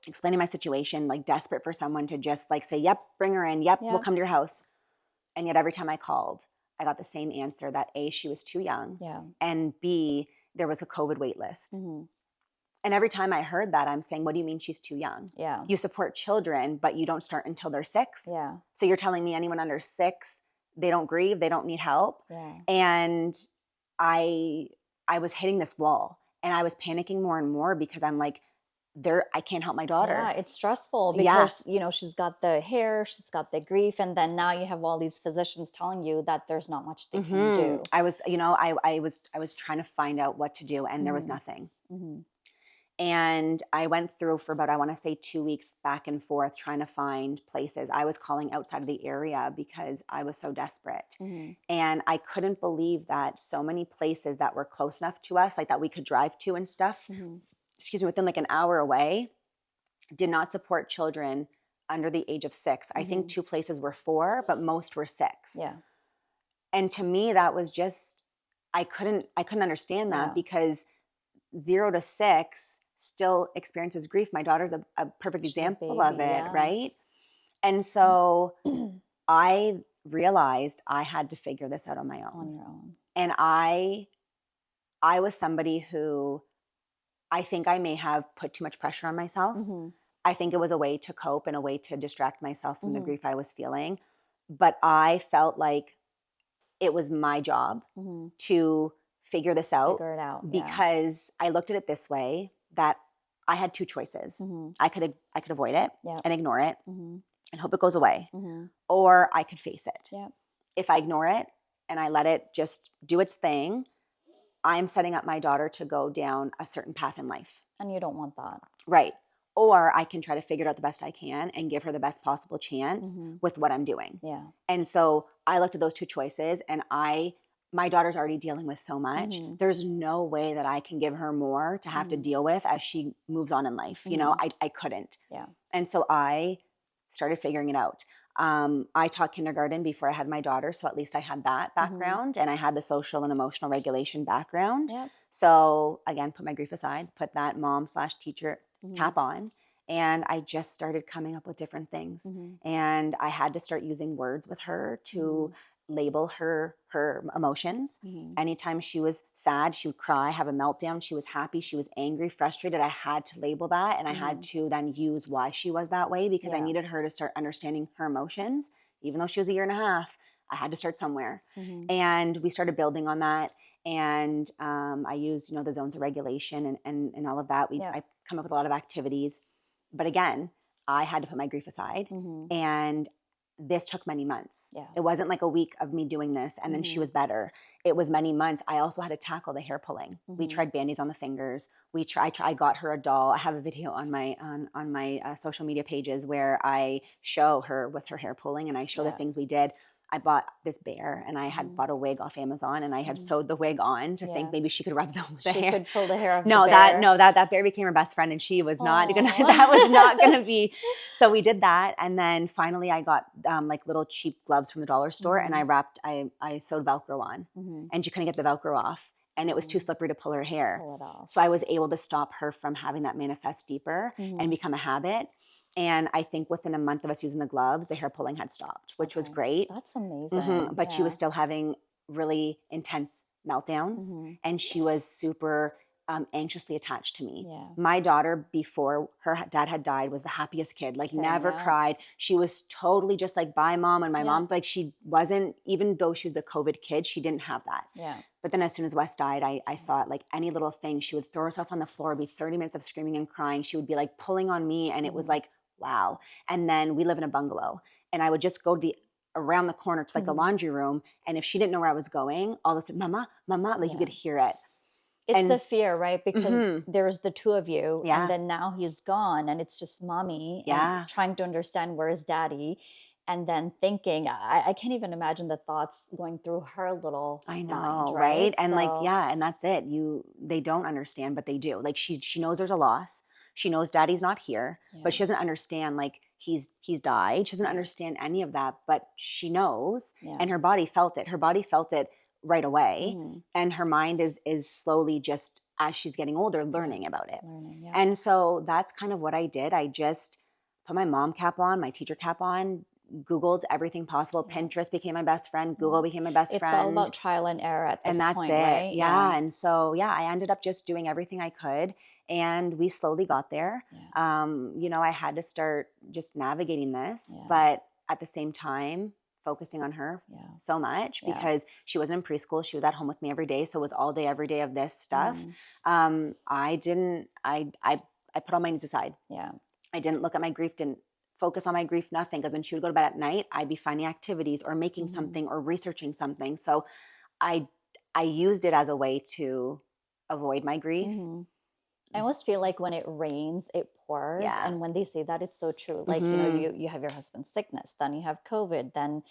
explaining my situation, like desperate for someone to just like say, yep, bring her in. Yep, we'll come to your house. And yet every time I called, I got the same answer that A, she was too young, and B, there was a COVID wait list. And every time I heard that, I'm saying, what do you mean she's too young? Yeah. You support children, but you don't start until they're 6. Yeah. So you're telling me anyone under 6, they don't grieve, they don't need help. Yeah. And I was hitting this wall and I was panicking more and more because I'm like, I can't help my daughter. Yeah, it's stressful because, she's got the hair, she's got the grief, and then now you have all these physicians telling you that there's not much they can do. I was, I was trying to find out what to do and there was nothing. And I went through for about, I want to say 2 weeks back and forth trying to find places. I was calling outside of the area because I was so desperate. And I couldn't believe that so many places that were close enough to us, like that we could drive to and stuff, within like an hour away, did not support children under the age of 6. I think 2 places were 4, but most were 6. Yeah. And to me, that was just, I couldn't understand that because 0 to 6 still experiences grief. My daughter's a perfect example of it, right? And so I realized I had to figure this out on my own. On your own. And I was somebody who I think I may have put too much pressure on myself. I think it was a way to cope and a way to distract myself from the grief I was feeling. but I felt like it was my job to figure this out. Figure it out. Because I looked at it this way, that I had two choices. I could avoid it and ignore it and hope it goes away, or I could face it. If I ignore it and I let it just do its thing, I'm setting up my daughter to go down a certain path in life. And you don't want that. Right. Or I can try to figure it out the best I can and give her the best possible chance with what I'm doing. And so I looked at those two choices, and my daughter's already dealing with so much. There's no way that I can give her more to have to deal with as she moves on in life. You know, I couldn't. And so I started figuring it out. I taught kindergarten before I had my daughter, so at least I had that background, and I had the social and emotional regulation background. So again, put my grief aside, put that mom/teacher cap on, and I just started coming up with different things. And I had to start using words with her to label her emotions. Anytime she was sad, she would cry, have a meltdown. She was happy, she was angry, frustrated. I had to label that, and I had to then use why she was that way, because I needed her to start understanding her emotions. Even though she was a year and a half, I had to start somewhere. And we started building on that. And I used, the zones of regulation and all of that. I come up with a lot of activities. But again, I had to put my grief aside. And this took many months. It wasn't like a week of me doing this and then she was better. It was many months. I also had to tackle the hair pulling. We tried Band-Aids on the fingers. I got her a doll. I have a video on my social media pages where I show her with her hair pulling, and I show the things we did. I bought this bear, and I had bought a wig off Amazon, and I had sewed the wig on to think maybe she could rub the hair. She could pull the hair off No, the bear. that bear became her best friend, and she was not gonna. That was not gonna be. So we did that, and then finally I got like little cheap gloves from the dollar store, and I sewed Velcro on, and she couldn't get the Velcro off, and it was too slippery to pull her hair. Pull it off. So I was able to stop her from having that manifest deeper and become a habit. And I think within a month of us using the gloves, the hair pulling had stopped, which was great. That's amazing. But she was still having really intense meltdowns, and she was super anxiously attached to me. My daughter, before her dad had died, was the happiest kid, like never cried. She was totally just like, bye mom. And my mom, like she wasn't, even though she was the COVID kid, she didn't have that. But then as soon as Wes died, I saw it, like any little thing, she would throw herself on the floor, be 30 minutes of screaming and crying. She would be like pulling on me, and it was like, wow. And then we live in a bungalow, and I would just go to around the corner to like the laundry room. And if she didn't know where I was going, all of a sudden, mama, like you could hear it. It's the fear, right? Because there's the two of you, and then now he's gone, and it's just mommy and trying to understand where is daddy, and then thinking, I can't even imagine the thoughts going through her little mind, right? And and that's it. They don't understand, but they do. Like she knows there's a loss. She knows daddy's not here, but she doesn't understand like he's died. She doesn't understand any of that, but she knows, and her body felt it. Her body felt it right away, and her mind is slowly, just as she's getting older, learning about it. And so that's kind of what I did. I just put my mom cap on, my teacher cap on, Googled everything possible. Pinterest became my best friend. Google became my best friend. It's all about trial and error at this point, right? And so I ended up just doing everything I could, and we slowly got there. I had to start just navigating this, but at the same time focusing on her so much, because she wasn't in preschool. She was at home with me every day. So it was all day, every day of this stuff. I put all my needs aside. I didn't look at my grief, didn't focus on my grief, nothing. Because when she would go to bed at night, I'd be finding activities or making something or researching something. So I used it as a way to avoid my grief. I almost feel like when it rains, it pours. And when they say that, it's so true. Like, you have your husband's sickness, then you have COVID, then,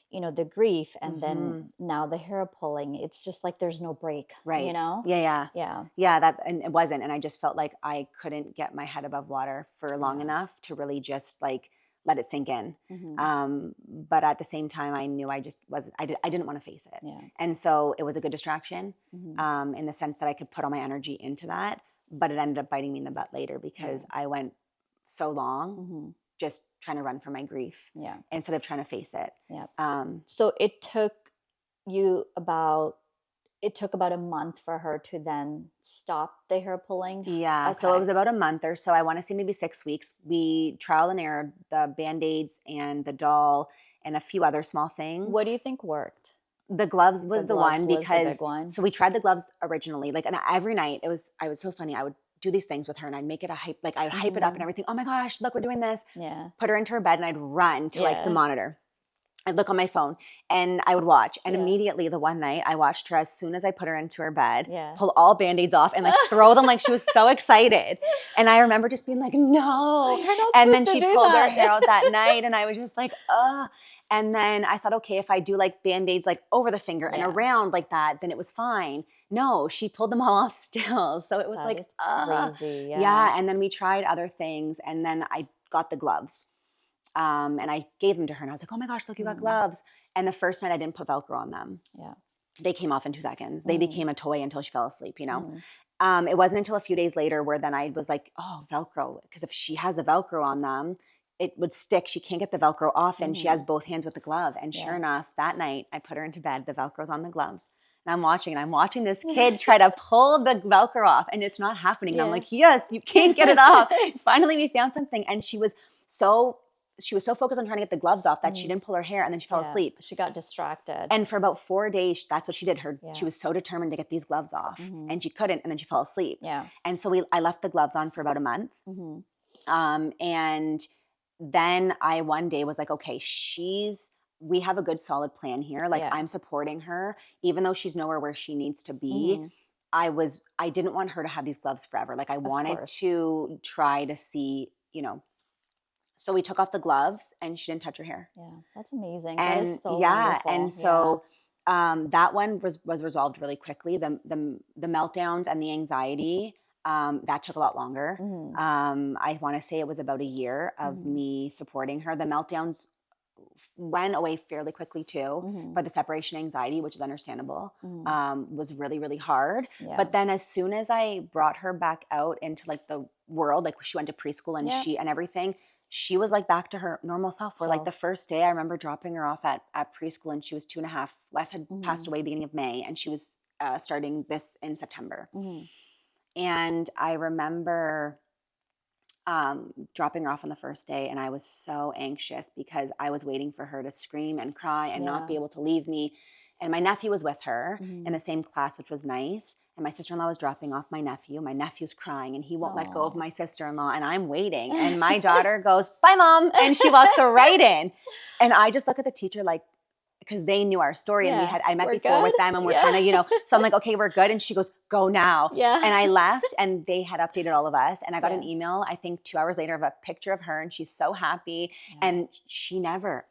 the grief, and then now the hair pulling. It's just like there's no break, right? Yeah, and it wasn't. And I just felt like I couldn't get my head above water for long enough to really just like let it sink in. But at the same time, I knew I just wasn't, I didn't want to face it. And so it was a good distraction in the sense that I could put all my energy into that. But it ended up biting me in the butt later, because I went so long just trying to run from my grief instead of trying to face it. So it took you about it took about a month for her to then stop the hair pulling. Yeah, so it Okay. was about a month or so. I want to say maybe 6 weeks. We trial and error the Band-Aids and the doll and a few other small things. What do you think worked? The gloves The was the gloves one was the big because one. so we tried the gloves originally, like, and every night I was so funny. I would do these things with her and I'd make it a hype, like I would hype it up and everything. Oh my gosh, look, we're doing this. Yeah. Put her into her bed and I'd run to like the Yeah. monitor. I'd look on my phone and I would watch. And Yeah. immediately the one night I watched her as soon as I put her into her bed, Yeah. pull all Band-Aids off and like throw them like she was so excited. And I remember just being like, no. You're not And then supposed to she do pulled her that. hair out that night and I was just like, ugh. And then I thought, okay, if I do like Band-Aids like over the finger and Yeah. around like that, then it was fine. No, she pulled them all off still. So it was That like, is crazy. yeah. And then we tried other things and then I got the gloves. And I gave them to her and I was like, oh my gosh, look, you got gloves. And the first night I didn't put Velcro on them. Yeah. They came off in 2 seconds. They became a toy until she fell asleep, you know? Mm. It wasn't until a few days later where then I was like, oh, Velcro. Because if she has a Velcro on them, it would stick. She can't get the Velcro off and she has both hands with the glove. And sure enough, that night I put her into bed. The Velcro's on the gloves. And I'm watching this kid try to pull the Velcro off and it's not happening. And I'm like, yes, you can't get it off. Finally, we found something. And she was so focused on trying to get the gloves off that she didn't pull her hair and then she fell asleep. She got distracted. And for about 4 days, that's what she did. Yeah. She was so determined to get these gloves off and she couldn't and then she fell asleep. Yeah. And so I left the gloves on for about a month. And then I one day was like, okay, we have a good solid plan here. Like I'm supporting her, even though she's nowhere where she needs to be. I didn't want her to have these gloves forever. Like I wanted to try to see, you know. So we took off the gloves and she didn't touch her hair. Yeah, that's amazing. And that is so wonderful. And so that one was resolved really quickly. The meltdowns and the anxiety, that took a lot longer. I want to say it was about a year of me supporting her. The meltdowns went away fairly quickly too, but the separation anxiety, which is understandable, was really, really hard. Yeah. But then as soon as I brought her back out into like the world, like she went to preschool and and everything, she was like back to her normal self. Where like the first day I remember dropping her off at preschool and she was 2.5. Wes had passed away beginning of May and she was starting this in September. And I remember dropping her off on the first day and I was so anxious because I was waiting for her to scream and cry and not be able to leave me. And my nephew was with her in the same class, which was nice. And my sister-in-law was dropping off my nephew. My nephew's crying and he won't let go of my sister-in-law and I'm waiting. And my daughter goes, bye, Mom. And she walks right in. And I just look at the teacher like, because they knew our story and I met before with them and we're kind of, you know, so I'm like, okay, we're good. And she goes, go now. Yeah. And I left and they had updated all of us. And I got an email, I think 2 hours later, of a picture of her and she's so happy. And she never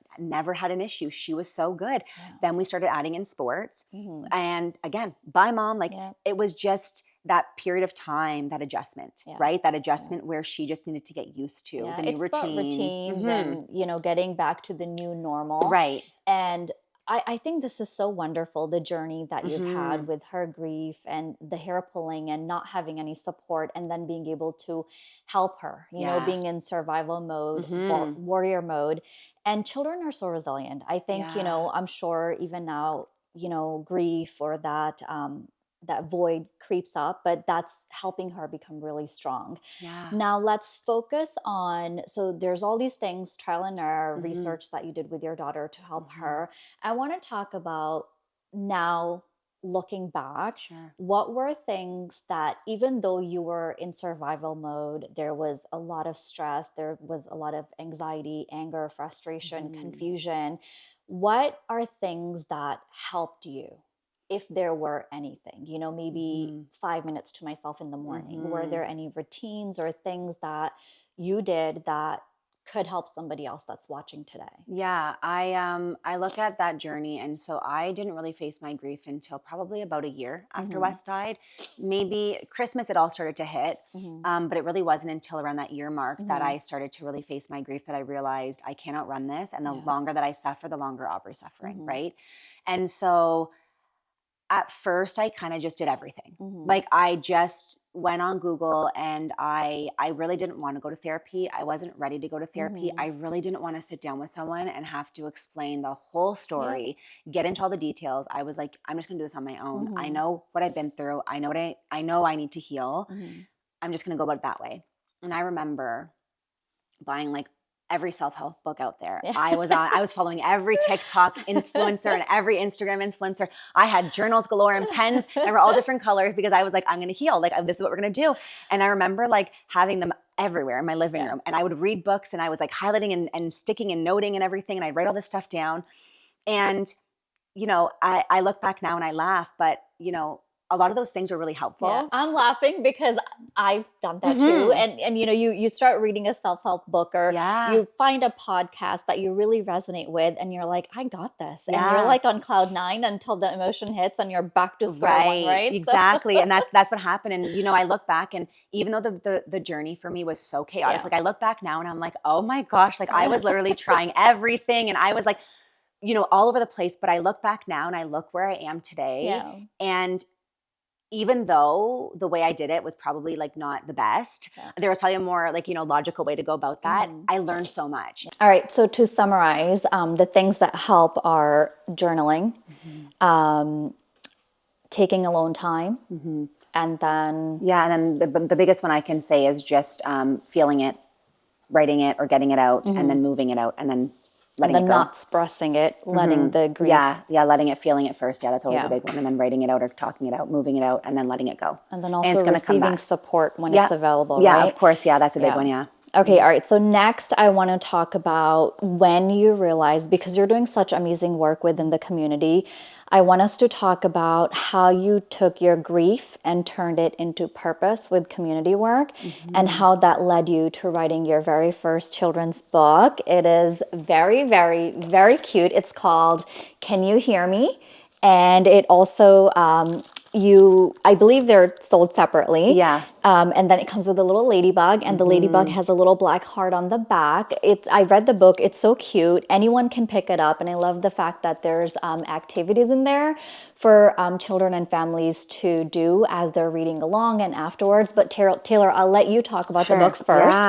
had an issue. She was so good. Then we started adding in sports. And again, bye, Mom. Like it was just that period of time, that adjustment, right? That adjustment where she just needed to get used to the new it's routine. about routines and, you know, getting back to the new normal. Right. And I think this is so wonderful, the journey that you've had with her grief and the hair pulling and not having any support and then being able to help her, you know, being in survival mode, warrior mode. And children are so resilient. I think, you know, I'm sure even now, you know, grief or that that void creeps up, but that's helping her become really strong. Yeah. Now let's focus on, so there's all these things, trial and error, research that you did with your daughter to help her. I want to talk about now looking back, what were things that even though you were in survival mode, there was a lot of stress, there was a lot of anxiety, anger, frustration, confusion. What are things that helped you? If there were anything, you know, maybe 5 minutes to myself in the morning, were there any routines or things that you did that could help somebody else that's watching today? Yeah, I look at that journey, and so I didn't really face my grief until probably about a year after Wes died. Maybe Christmas it all started to hit, but it really wasn't until around that year mark that I started to really face my grief, that I realized I can't outrun this, and the longer that I suffer, the longer Aubrey's suffering, right? And so at first I kind of just did everything. Like I just went on Google, and I really didn't want to go to therapy. I wasn't ready to go to therapy. I really didn't want to sit down with someone and have to explain the whole story, get into all the details. I was like, I'm just going to do this on my own. I know what I've been through. I know I need to heal. I'm just going to go about it that way. And I remember buying like every self-help book out there. I was following every TikTok influencer and every Instagram influencer. I had journals galore and pens that were all different colors because I was like, I'm going to heal. Like, this is what we're going to do. And I remember like having them everywhere in my living room. And I would read books, and I was like highlighting and sticking and noting and everything. And I'd write all this stuff down. And, you know, I look back now and I laugh, but, you know, a lot of those things were really helpful. Yeah. I'm laughing because I've done that too. And you know, you start reading a self-help book, or you find a podcast that you really resonate with, and you're like, I got this. And you're like on cloud 9 until the emotion hits and you're back to square one, right? Exactly. And that's what happened. And, you know, I look back, and even though the journey for me was so chaotic, like I look back now and I'm like, oh my gosh, like I was literally trying everything, and I was like, you know, all over the place. But I look back now and I look where I am today, and even though the way I did it was probably like not the best, there was probably a more like, you know, logical way to go about that. I learned so much. All right. So to summarize, the things that help are journaling, taking alone time, and then... Yeah. And then the biggest one I can say is just feeling it, writing it, or getting it out, and then moving it out, and then letting it go. Not expressing it, letting the grief. Yeah, letting it, feeling it first. Yeah, that's always a big one. And then writing it out or talking it out, moving it out, and then letting it go. And then also receiving support when it's available, yeah, right? of course. Yeah, that's a big one, yeah. Okay, all right. So next I want to talk about when you realize, because you're doing such amazing work within the community, I want us to talk about how you took your grief and turned it into purpose with community work, and how that led you to writing your very first children's book. It is very, very, very cute. It's called Can You Hear Me? And it also... I believe they're sold separately. Yeah. And then it comes with a little ladybug, and the ladybug has a little black heart on the back. I read the book. It's so cute. Anyone can pick it up. And I love the fact that there's activities in there for children and families to do as they're reading along and afterwards. But Taylor, I'll let you talk about the book first,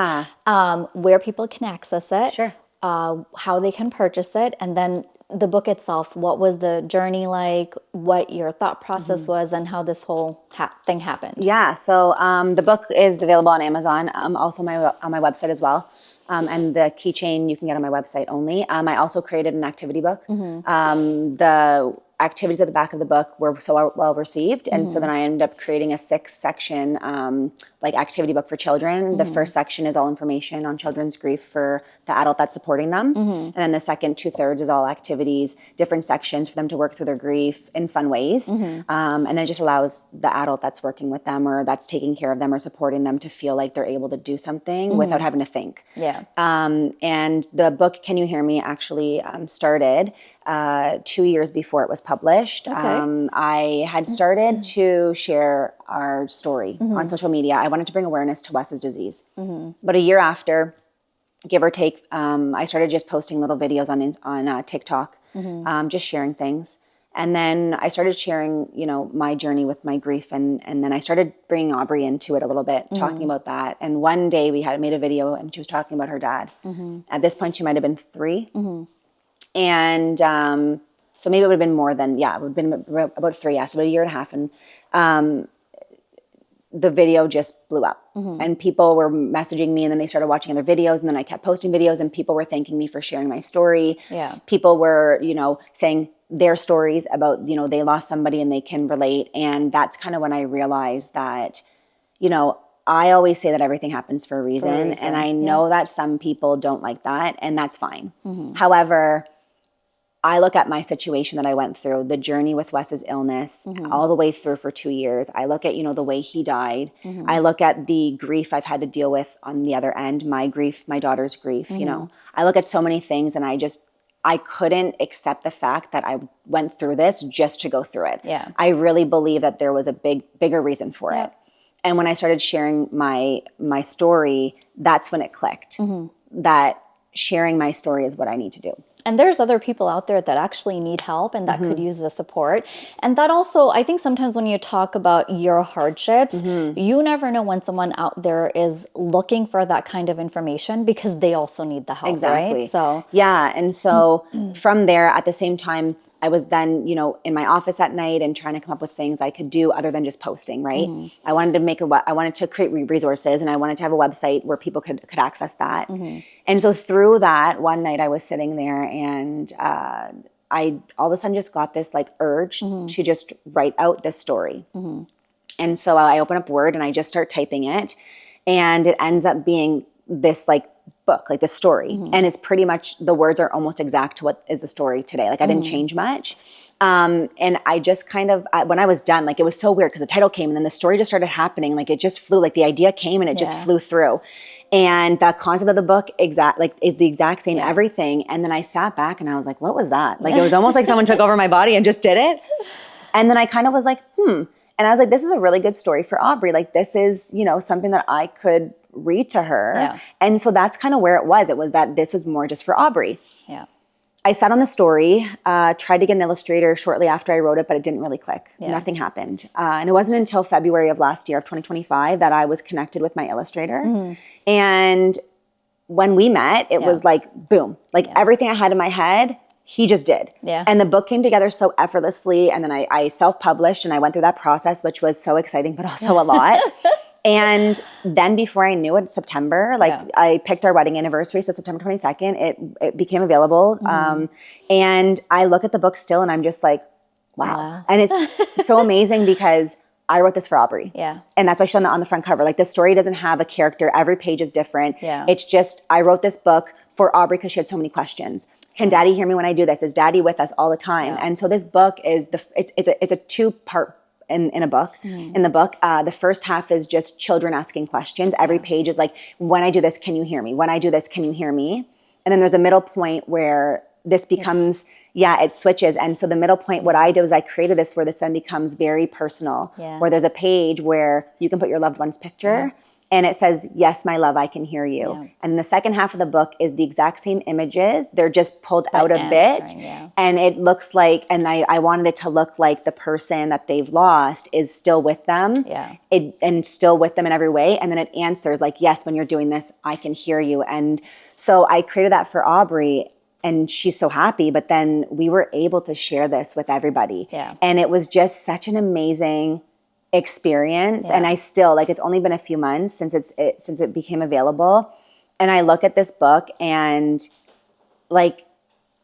where people can access it, how they can purchase it, and then the book itself. What was the journey like, what your thought process was, and how this whole thing happened? Yeah, so the book is available on Amazon, also on my website as well. And the keychain you can get on my website only. I also created an activity book. The activities at the back of the book were so well received. And so then I ended up creating a 6-section like activity book for children. The first section is all information on children's grief for the adult that's supporting them. And then the second 2/3 is all activities, different sections for them to work through their grief in fun ways. And then it just allows the adult that's working with them or that's taking care of them or supporting them to feel like they're able to do something without having to think. Yeah. And the book, Can You Hear Me, actually started 2 years before it was published. I had started to share our story on social media. I wanted to bring awareness to Wes's disease. But a year after, give or take, I started just posting little videos on TikTok, just sharing things. And then I started sharing, you know, my journey with my grief. And then I started bringing Aubrey into it a little bit, talking about that. And one day we had made a video and she was talking about her dad. At this point, she might have been 3. And so maybe it would have been more than, it would have been about 3, so about a year and a half. And the video just blew up. And people were messaging me, and then they started watching other videos, and then I kept posting videos, and people were thanking me for sharing my story. People were, you know, saying their stories about, you know, they lost somebody and they can relate. And that's kind of when I realized that, you know, I always say that everything happens for a reason. And I know that some people don't like that, and that's fine. However, I look at my situation that I went through, the journey with Wes's illness, all the way through for 2 years. I look at, you know, the way he died. I look at the grief I've had to deal with on the other end, my grief, my daughter's grief, you know. I look at so many things, and I couldn't accept the fact that I went through this just to go through it. I really believe that there was a bigger reason for it. And when I started sharing my story, that's when it clicked, that sharing my story is what I need to do. And there's other people out there that actually need help and that could use the support. And that also, I think sometimes when you talk about your hardships, you never know when someone out there is looking for that kind of information because they also need the help, Exactly. right? So yeah. And so from there, at the same time, I was then, in my office at night and trying to come up with things I could do other than just posting, right? I wanted to create resources, and I wanted to have a website where people could access that. And so through that, one night I was sitting there, and I all of a sudden just got this like urge to just write out this story. And so I open up Word and I just start typing it, and it ends up being this like book, like this story. And it's pretty much, the words are almost exact to what is the story today. Like I didn't change much. And I just kind of, when I was done, like it was so weird because the title came and then the story just started happening. Like it just flew, like the idea came and it just flew through. And the concept of the book is the exact same everything. And then I sat back and I was like, what was that? Like it was almost like someone took over my body and just did it. And then I kind of was like, And I was like, this is a really good story for Aubrey. Like this is, something that I could read to her. Yeah. And so that's kind of where it was. It was that this was more just for Aubrey. yeah. I sat on the story, tried to get an illustrator shortly after I wrote it, but it didn't really click. Nothing happened. And it wasn't until February of last year, of 2025, that I was connected with my illustrator. And when we met, it was like, boom, like everything I had in my head, he just did. Yeah. And the book came together so effortlessly. And then I self-published and I went through that process, which was so exciting, but also a lot. And then before I knew it, September, I picked our wedding anniversary. So September 22nd, it became available. And I look at the book still and I'm just like, wow. And it's so amazing because I wrote this for Aubrey. Yeah. And that's why she's on the front cover. Like the story doesn't have a character. Every page is different. Yeah. It's just, I wrote this book for Aubrey because she had so many questions. Can Daddy hear me when I do this? Is Daddy with us all the time? And so this book is it's a two-part in a book. In the book, the first half is just children asking questions. Every page is like, when I do this, can you hear me? When I do this, can you hear me? And then there's a middle point where this becomes, it switches. And so the middle point, what I did was I created this where this then becomes very personal, where there's a page where you can put your loved one's picture. And it says, yes, my love, I can hear you. Yeah. And the second half of the book is the exact same images. They're just pulled out a bit. And it looks like, and I wanted it to look like the person that they've lost is still with them. And still with them in every way. And then it answers like, yes, when you're doing this, I can hear you. And so I created that for Aubrey. And she's so happy. But then we were able to share this with everybody. And it was just such an amazing experience. And I still, like, it's only been a few months since it became available. And I look at this book and like,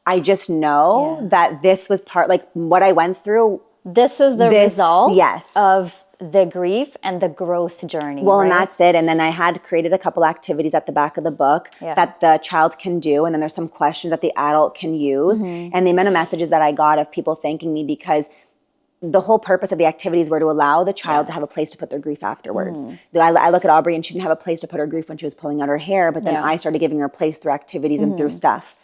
I just know that this was part, like what I went through. This is the result of the grief and the growth journey. Well, and that's it. And then I had created a couple activities at the back of the book that the child can do. And then there's some questions that the adult can use. And the amount of messages that I got of people thanking me because the whole purpose of the activities were to allow the child to have a place to put their grief afterwards. I look at Aubrey and she didn't have a place to put her grief when she was pulling out her hair, but then I started giving her a place through activities and through stuff.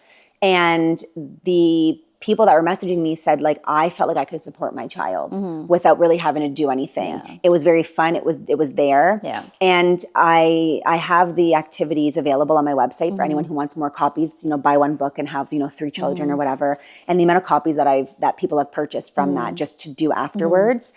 And the people that were messaging me said, like, I felt like I could support my child without really having to do anything. It was very fun. It was there. And I have the activities available on my website for anyone who wants more copies, buy one book and have, 3 children or whatever. And the amount of copies that people have purchased from that just to do afterwards.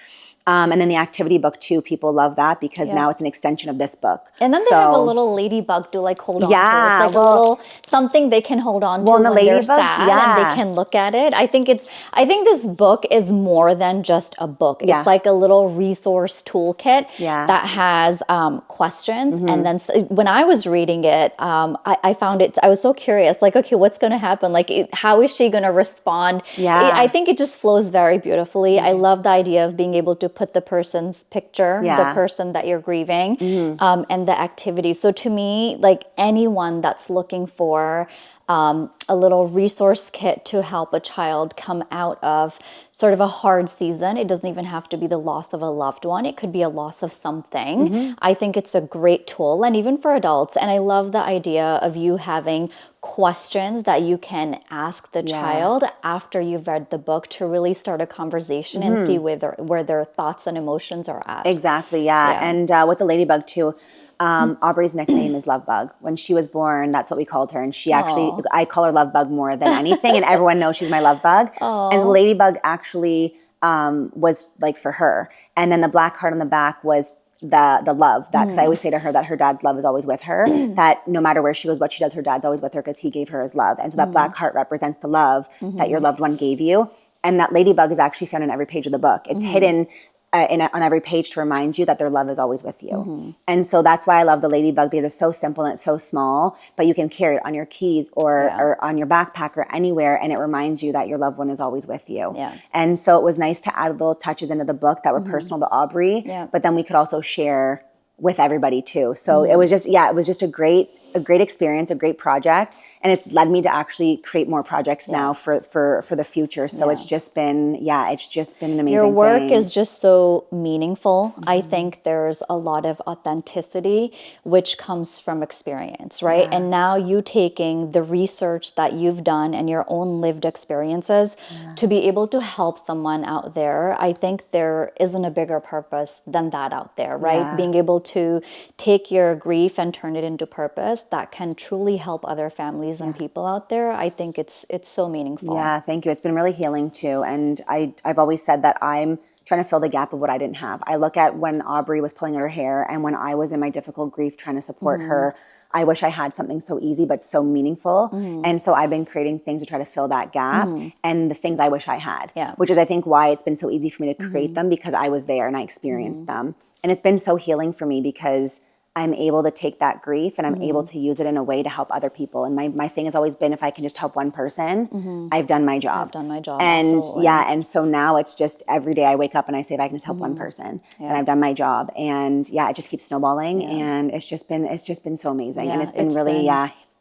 And then the activity book too, people love that because now it's an extension of this book. And then they have a little ladybug to like hold on to. It's like a little something they can hold on to when they're sad and they can look at it. I think this book is more than just a book. It's like a little resource toolkit that has questions. And then when I was reading it, I found it, I was so curious, like, okay, what's going to happen? Like, how is she going to respond? I think it just flows very beautifully. I love the idea of being able to put the person's picture, the person that you're grieving, and the activity. So to me, like anyone that's looking for a little resource kit to help a child come out of sort of a hard season. It doesn't even have to be the loss of a loved one. It could be a loss of something. I think it's a great tool, and even for adults. And I love the idea of you having questions that you can ask the child after you've read the book to really start a conversation and see where their thoughts and emotions are at. Exactly, yeah. And with the ladybug too, Aubrey's nickname is Lovebug. When she was born, that's what we called her. And she actually, I call her Lovebug more than anything, and everyone knows she's my Lovebug. And the ladybug actually was like for her. And then the black heart on the back was the love, that because I always say to her that her dad's love is always with her, that no matter where she goes, what she does, her dad's always with her because he gave her his love. And so that black heart represents the love that your loved one gave you. And that ladybug is actually found in every page of the book. It's hidden on every page to remind you that their love is always with you. And so that's why I love the ladybug, because it's so simple and it's so small, but you can carry it on your keys or on your backpack or anywhere, and it reminds you that your loved one is always with you. And so it was nice to add little touches into the book that were personal to Aubrey, but then we could also share with everybody too. So it was just a great experience, a great project. And it's led me to actually create more projects now for the future. So it's just been an amazing Your work thing. is just so meaningful. I think there's a lot of authenticity, which comes from experience, right? And now you taking the research that you've done and your own lived experiences to be able to help someone out there. I think there isn't a bigger purpose than that out there, right? Being able to take your grief and turn it into purpose that can truly help other families and people out there. I think it's so meaningful. Yeah, thank you. It's been really healing too. And I've always said that I'm trying to fill the gap of what I didn't have. I look at when Aubrey was pulling out her hair and when I was in my difficult grief trying to support her, I wish I had something so easy but so meaningful. And so I've been creating things to try to fill that gap and the things I wish I had, which is I think why it's been so easy for me to create them, because I was there and I experienced them. And it's been so healing for me because I'm able to take that grief and I'm able to use it in a way to help other people. And my thing has always been, if I can just help one person, I've done my job. I've done my job, and absolutely. and so now it's just every day I wake up and I say, if I can just help one person, then I've done my job. And it just keeps snowballing, and it's just been so amazing, and it's been really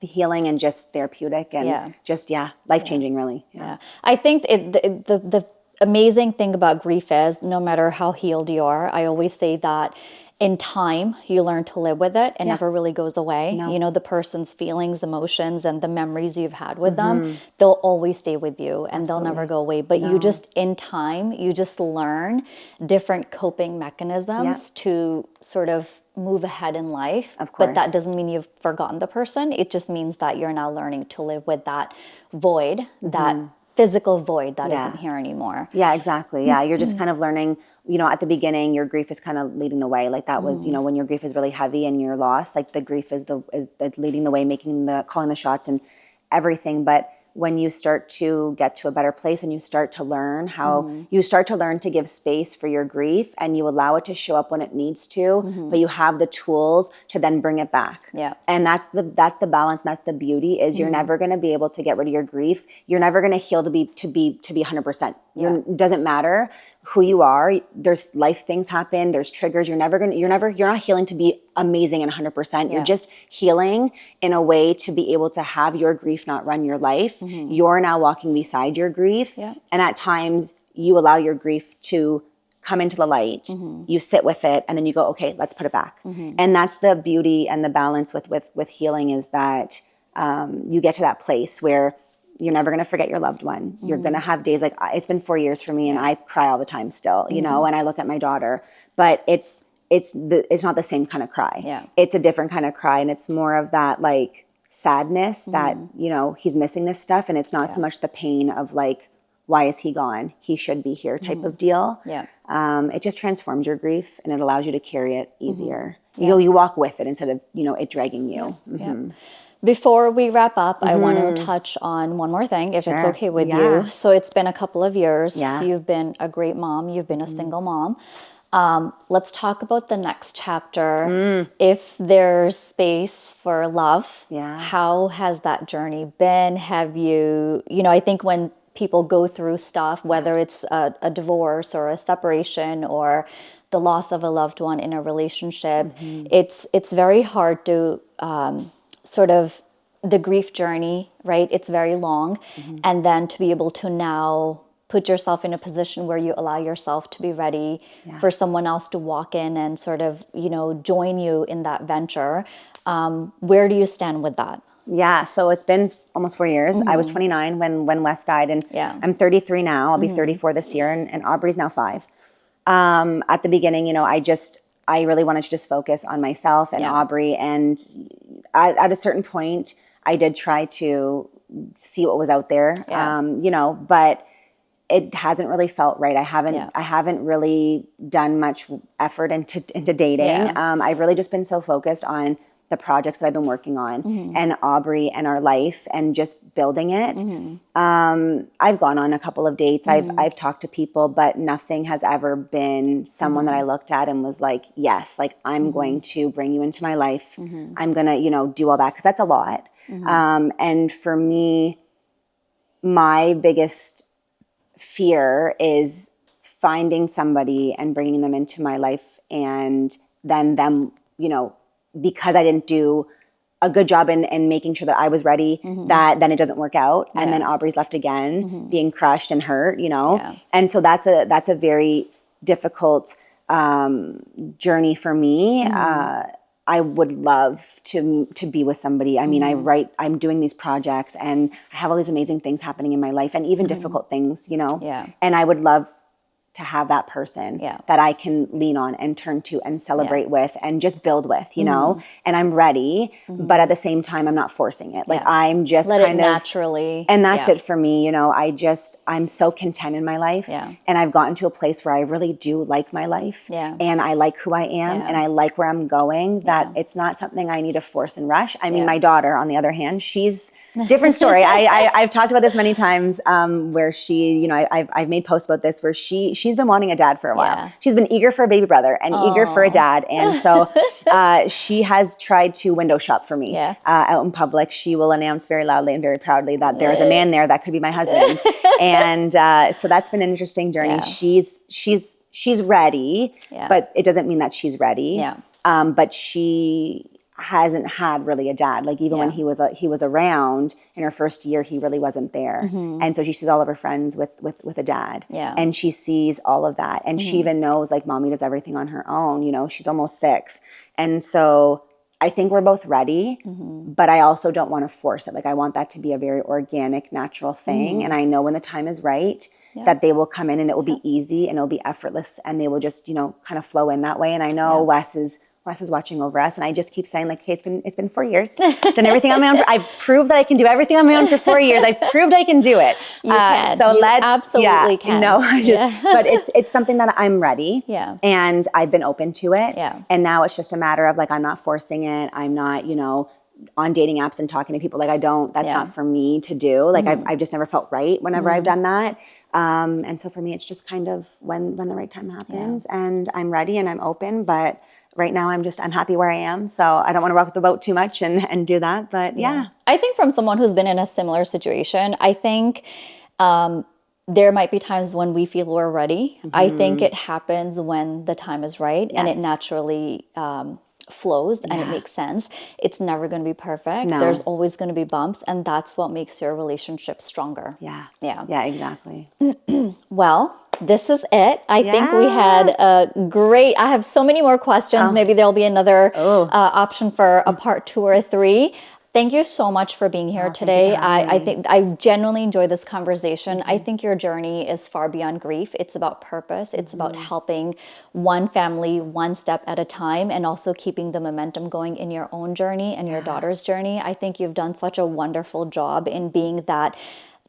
healing and just therapeutic and just life changing, really. I think the amazing thing about grief is, no matter how healed you are, I always say that in time, you learn to live with it. It never really goes away. No. You know, the person's feelings, emotions, and the memories you've had with them, they'll always stay with you and they'll never go away. But you just, in time, you just learn different coping mechanisms to sort of move ahead in life. Of course. But that doesn't mean you've forgotten the person. It just means that you're now learning to live with that void, that physical void that isn't here anymore. Yeah, exactly. Yeah, you're just kind of learning, at the beginning, your grief is kind of leading the way. Like that was, when your grief is really heavy and you're lost, like the grief is leading the way, calling the shots and everything. But when you start to get to a better place and you start to learn to give space for your grief and you allow it to show up when it needs to, but you have the tools to then bring it back. And that's the balance, and that's the beauty, is you're never going to be able to get rid of your grief. You're never going to heal to be 100%. It doesn't matter who you are. There's life things happen, there's triggers. You're not healing to be amazing and 100%. You're just healing in a way to be able to have your grief not run your life. You're now walking beside your grief. And at times you allow your grief to come into the light. You sit with it and then you go, okay, let's put it back. And that's the beauty and the balance with healing, is that you get to that place where you're never going to forget your loved one. You're going to have days like, it's been 4 years for me and I cry all the time still, and I look at my daughter, but it's not the same kind of cry. It's a different kind of cry. And it's more of that like sadness that, he's missing this stuff. And it's not so much the pain of like, why is he gone? He should be here type of deal. It just transforms your grief and it allows you to carry it easier. You walk with it instead of, it dragging you. Before we wrap up, I want to touch on one more thing, if it's okay with you. So it's been a couple of years. You've been a great mom. You've been a single mom. Let's talk about the next chapter. If there's space for love, how has that journey been? Have you, I think when people go through stuff, whether it's a divorce or a separation or the loss of a loved one in a relationship, it's very hard to sort of the grief journey, right? It's very long. And then to be able to now put yourself in a position where you allow yourself to be ready for someone else to walk in and sort of, join you in that venture. Where do you stand with that? Yeah, so it's been almost 4 years. I was 29 when Wes died, and I'm 33 now. I'll be 34 this year, and Aubrey's now 5. At the beginning, you know, I really wanted to just focus on myself and Aubrey, and at a certain point, I did try to see what was out there, you know, but it hasn't really felt right. I haven't really done much effort into dating. I've really just been so focused on the projects that I've been working on and Aubrey and our life and just building it. I've gone on a couple of dates. I've talked to people, but nothing has ever been someone that I looked at and was like, yes, like I'm going to bring you into my life. I'm going to, you know, do all that, because that's a lot. And for me, my biggest fear is finding somebody and bringing them into my life, and then them, you know, because I didn't do a good job in making sure that I was ready, that then it doesn't work out. And then Aubrey's left again, being crushed and hurt, you know? And so that's a very difficult journey for me. I would love to be with somebody. I mean, I'm doing these projects and I have all these amazing things happening in my life, and even difficult things, you know? And I would love to have that person that I can lean on and turn to and celebrate with and just build with, you know? And I'm ready, but at the same time, I'm not forcing it. Like I'm just let kind it of naturally. And that's it for me, you know. I'm so content in my life, and I've gotten to a place where I really do like my life, and I like who I am, and I like where I'm going, that it's not something I need to force and rush. I mean, my daughter, on the other hand, she's different story. I've talked about this many times, where she, you know, I've made posts about this, where she's been wanting a dad for a while. She's been eager for a baby brother and eager for a dad. And so she has tried to window shop for me out in public. She will announce very loudly and very proudly that there's a man there that could be my husband. And so that's been an interesting journey. She's ready, but it doesn't mean that she's ready. But she hasn't had really a dad. Like even when he was around in her first year, he really wasn't there. And so she sees all of her friends with a dad, and she sees all of that. And she even knows, like, mommy does everything on her own, you know, she's almost 6. And so I think we're both ready, but I also don't want to force it. Like I want that to be a very organic, natural thing. And I know when the time is right, that they will come in and it will be easy and it'll be effortless, and they will just, you know, kind of flow in that way. And I know Wes is watching over us, and I just keep saying, like, hey, it's been 4 years. Done everything on my own. I've proved that I can do everything on my own for 4 years. I proved I can do it. You can. So you absolutely can. No, but it's something that I'm ready. And I've been open to it. And now it's just a matter of, like, I'm not forcing it. I'm not, you know, on dating apps and talking to people. Like that's not for me to do. Like I've just never felt right whenever I've done that. And so for me, it's just kind of when the right time happens, and I'm ready and I'm open, but right now I'm happy where I am. So I don't want to rock the boat too much and do that, but I think from someone who's been in a similar situation, I think there might be times when we feel we're ready. I think it happens when the time is right, and it naturally flows and it makes sense. It's never going to be perfect. There's always going to be bumps, and that's what makes your relationship stronger. Yeah, exactly. Well, this is it. I think we had a great, I have so many more questions. Maybe there'll be another option for a part 2 or 3. Thank you so much for being here today. I think I genuinely enjoyed this conversation. I think your journey is far beyond grief. It's about purpose. It's about helping one family one step at a time, and also keeping the momentum going in your own journey and your daughter's journey. I think you've done such a wonderful job in being that,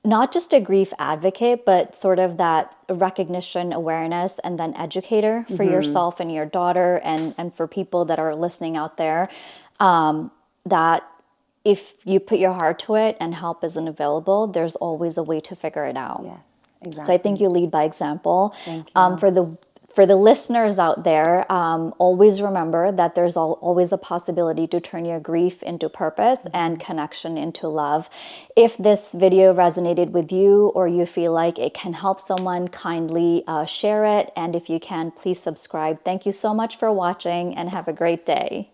not just a grief advocate, but sort of that recognition, awareness, and then educator for yourself and your daughter, and for people that are listening out there, that if you put your heart to it and help isn't available, there's always a way to figure it out. Yes, exactly. So I think you lead by example. Thank you. For the listeners out there, always remember that there's always a possibility to turn your grief into purpose and connection into love. If this video resonated with you, or you feel like it can help someone, kindly share it. And if you can, please subscribe. Thank you so much for watching, and have a great day.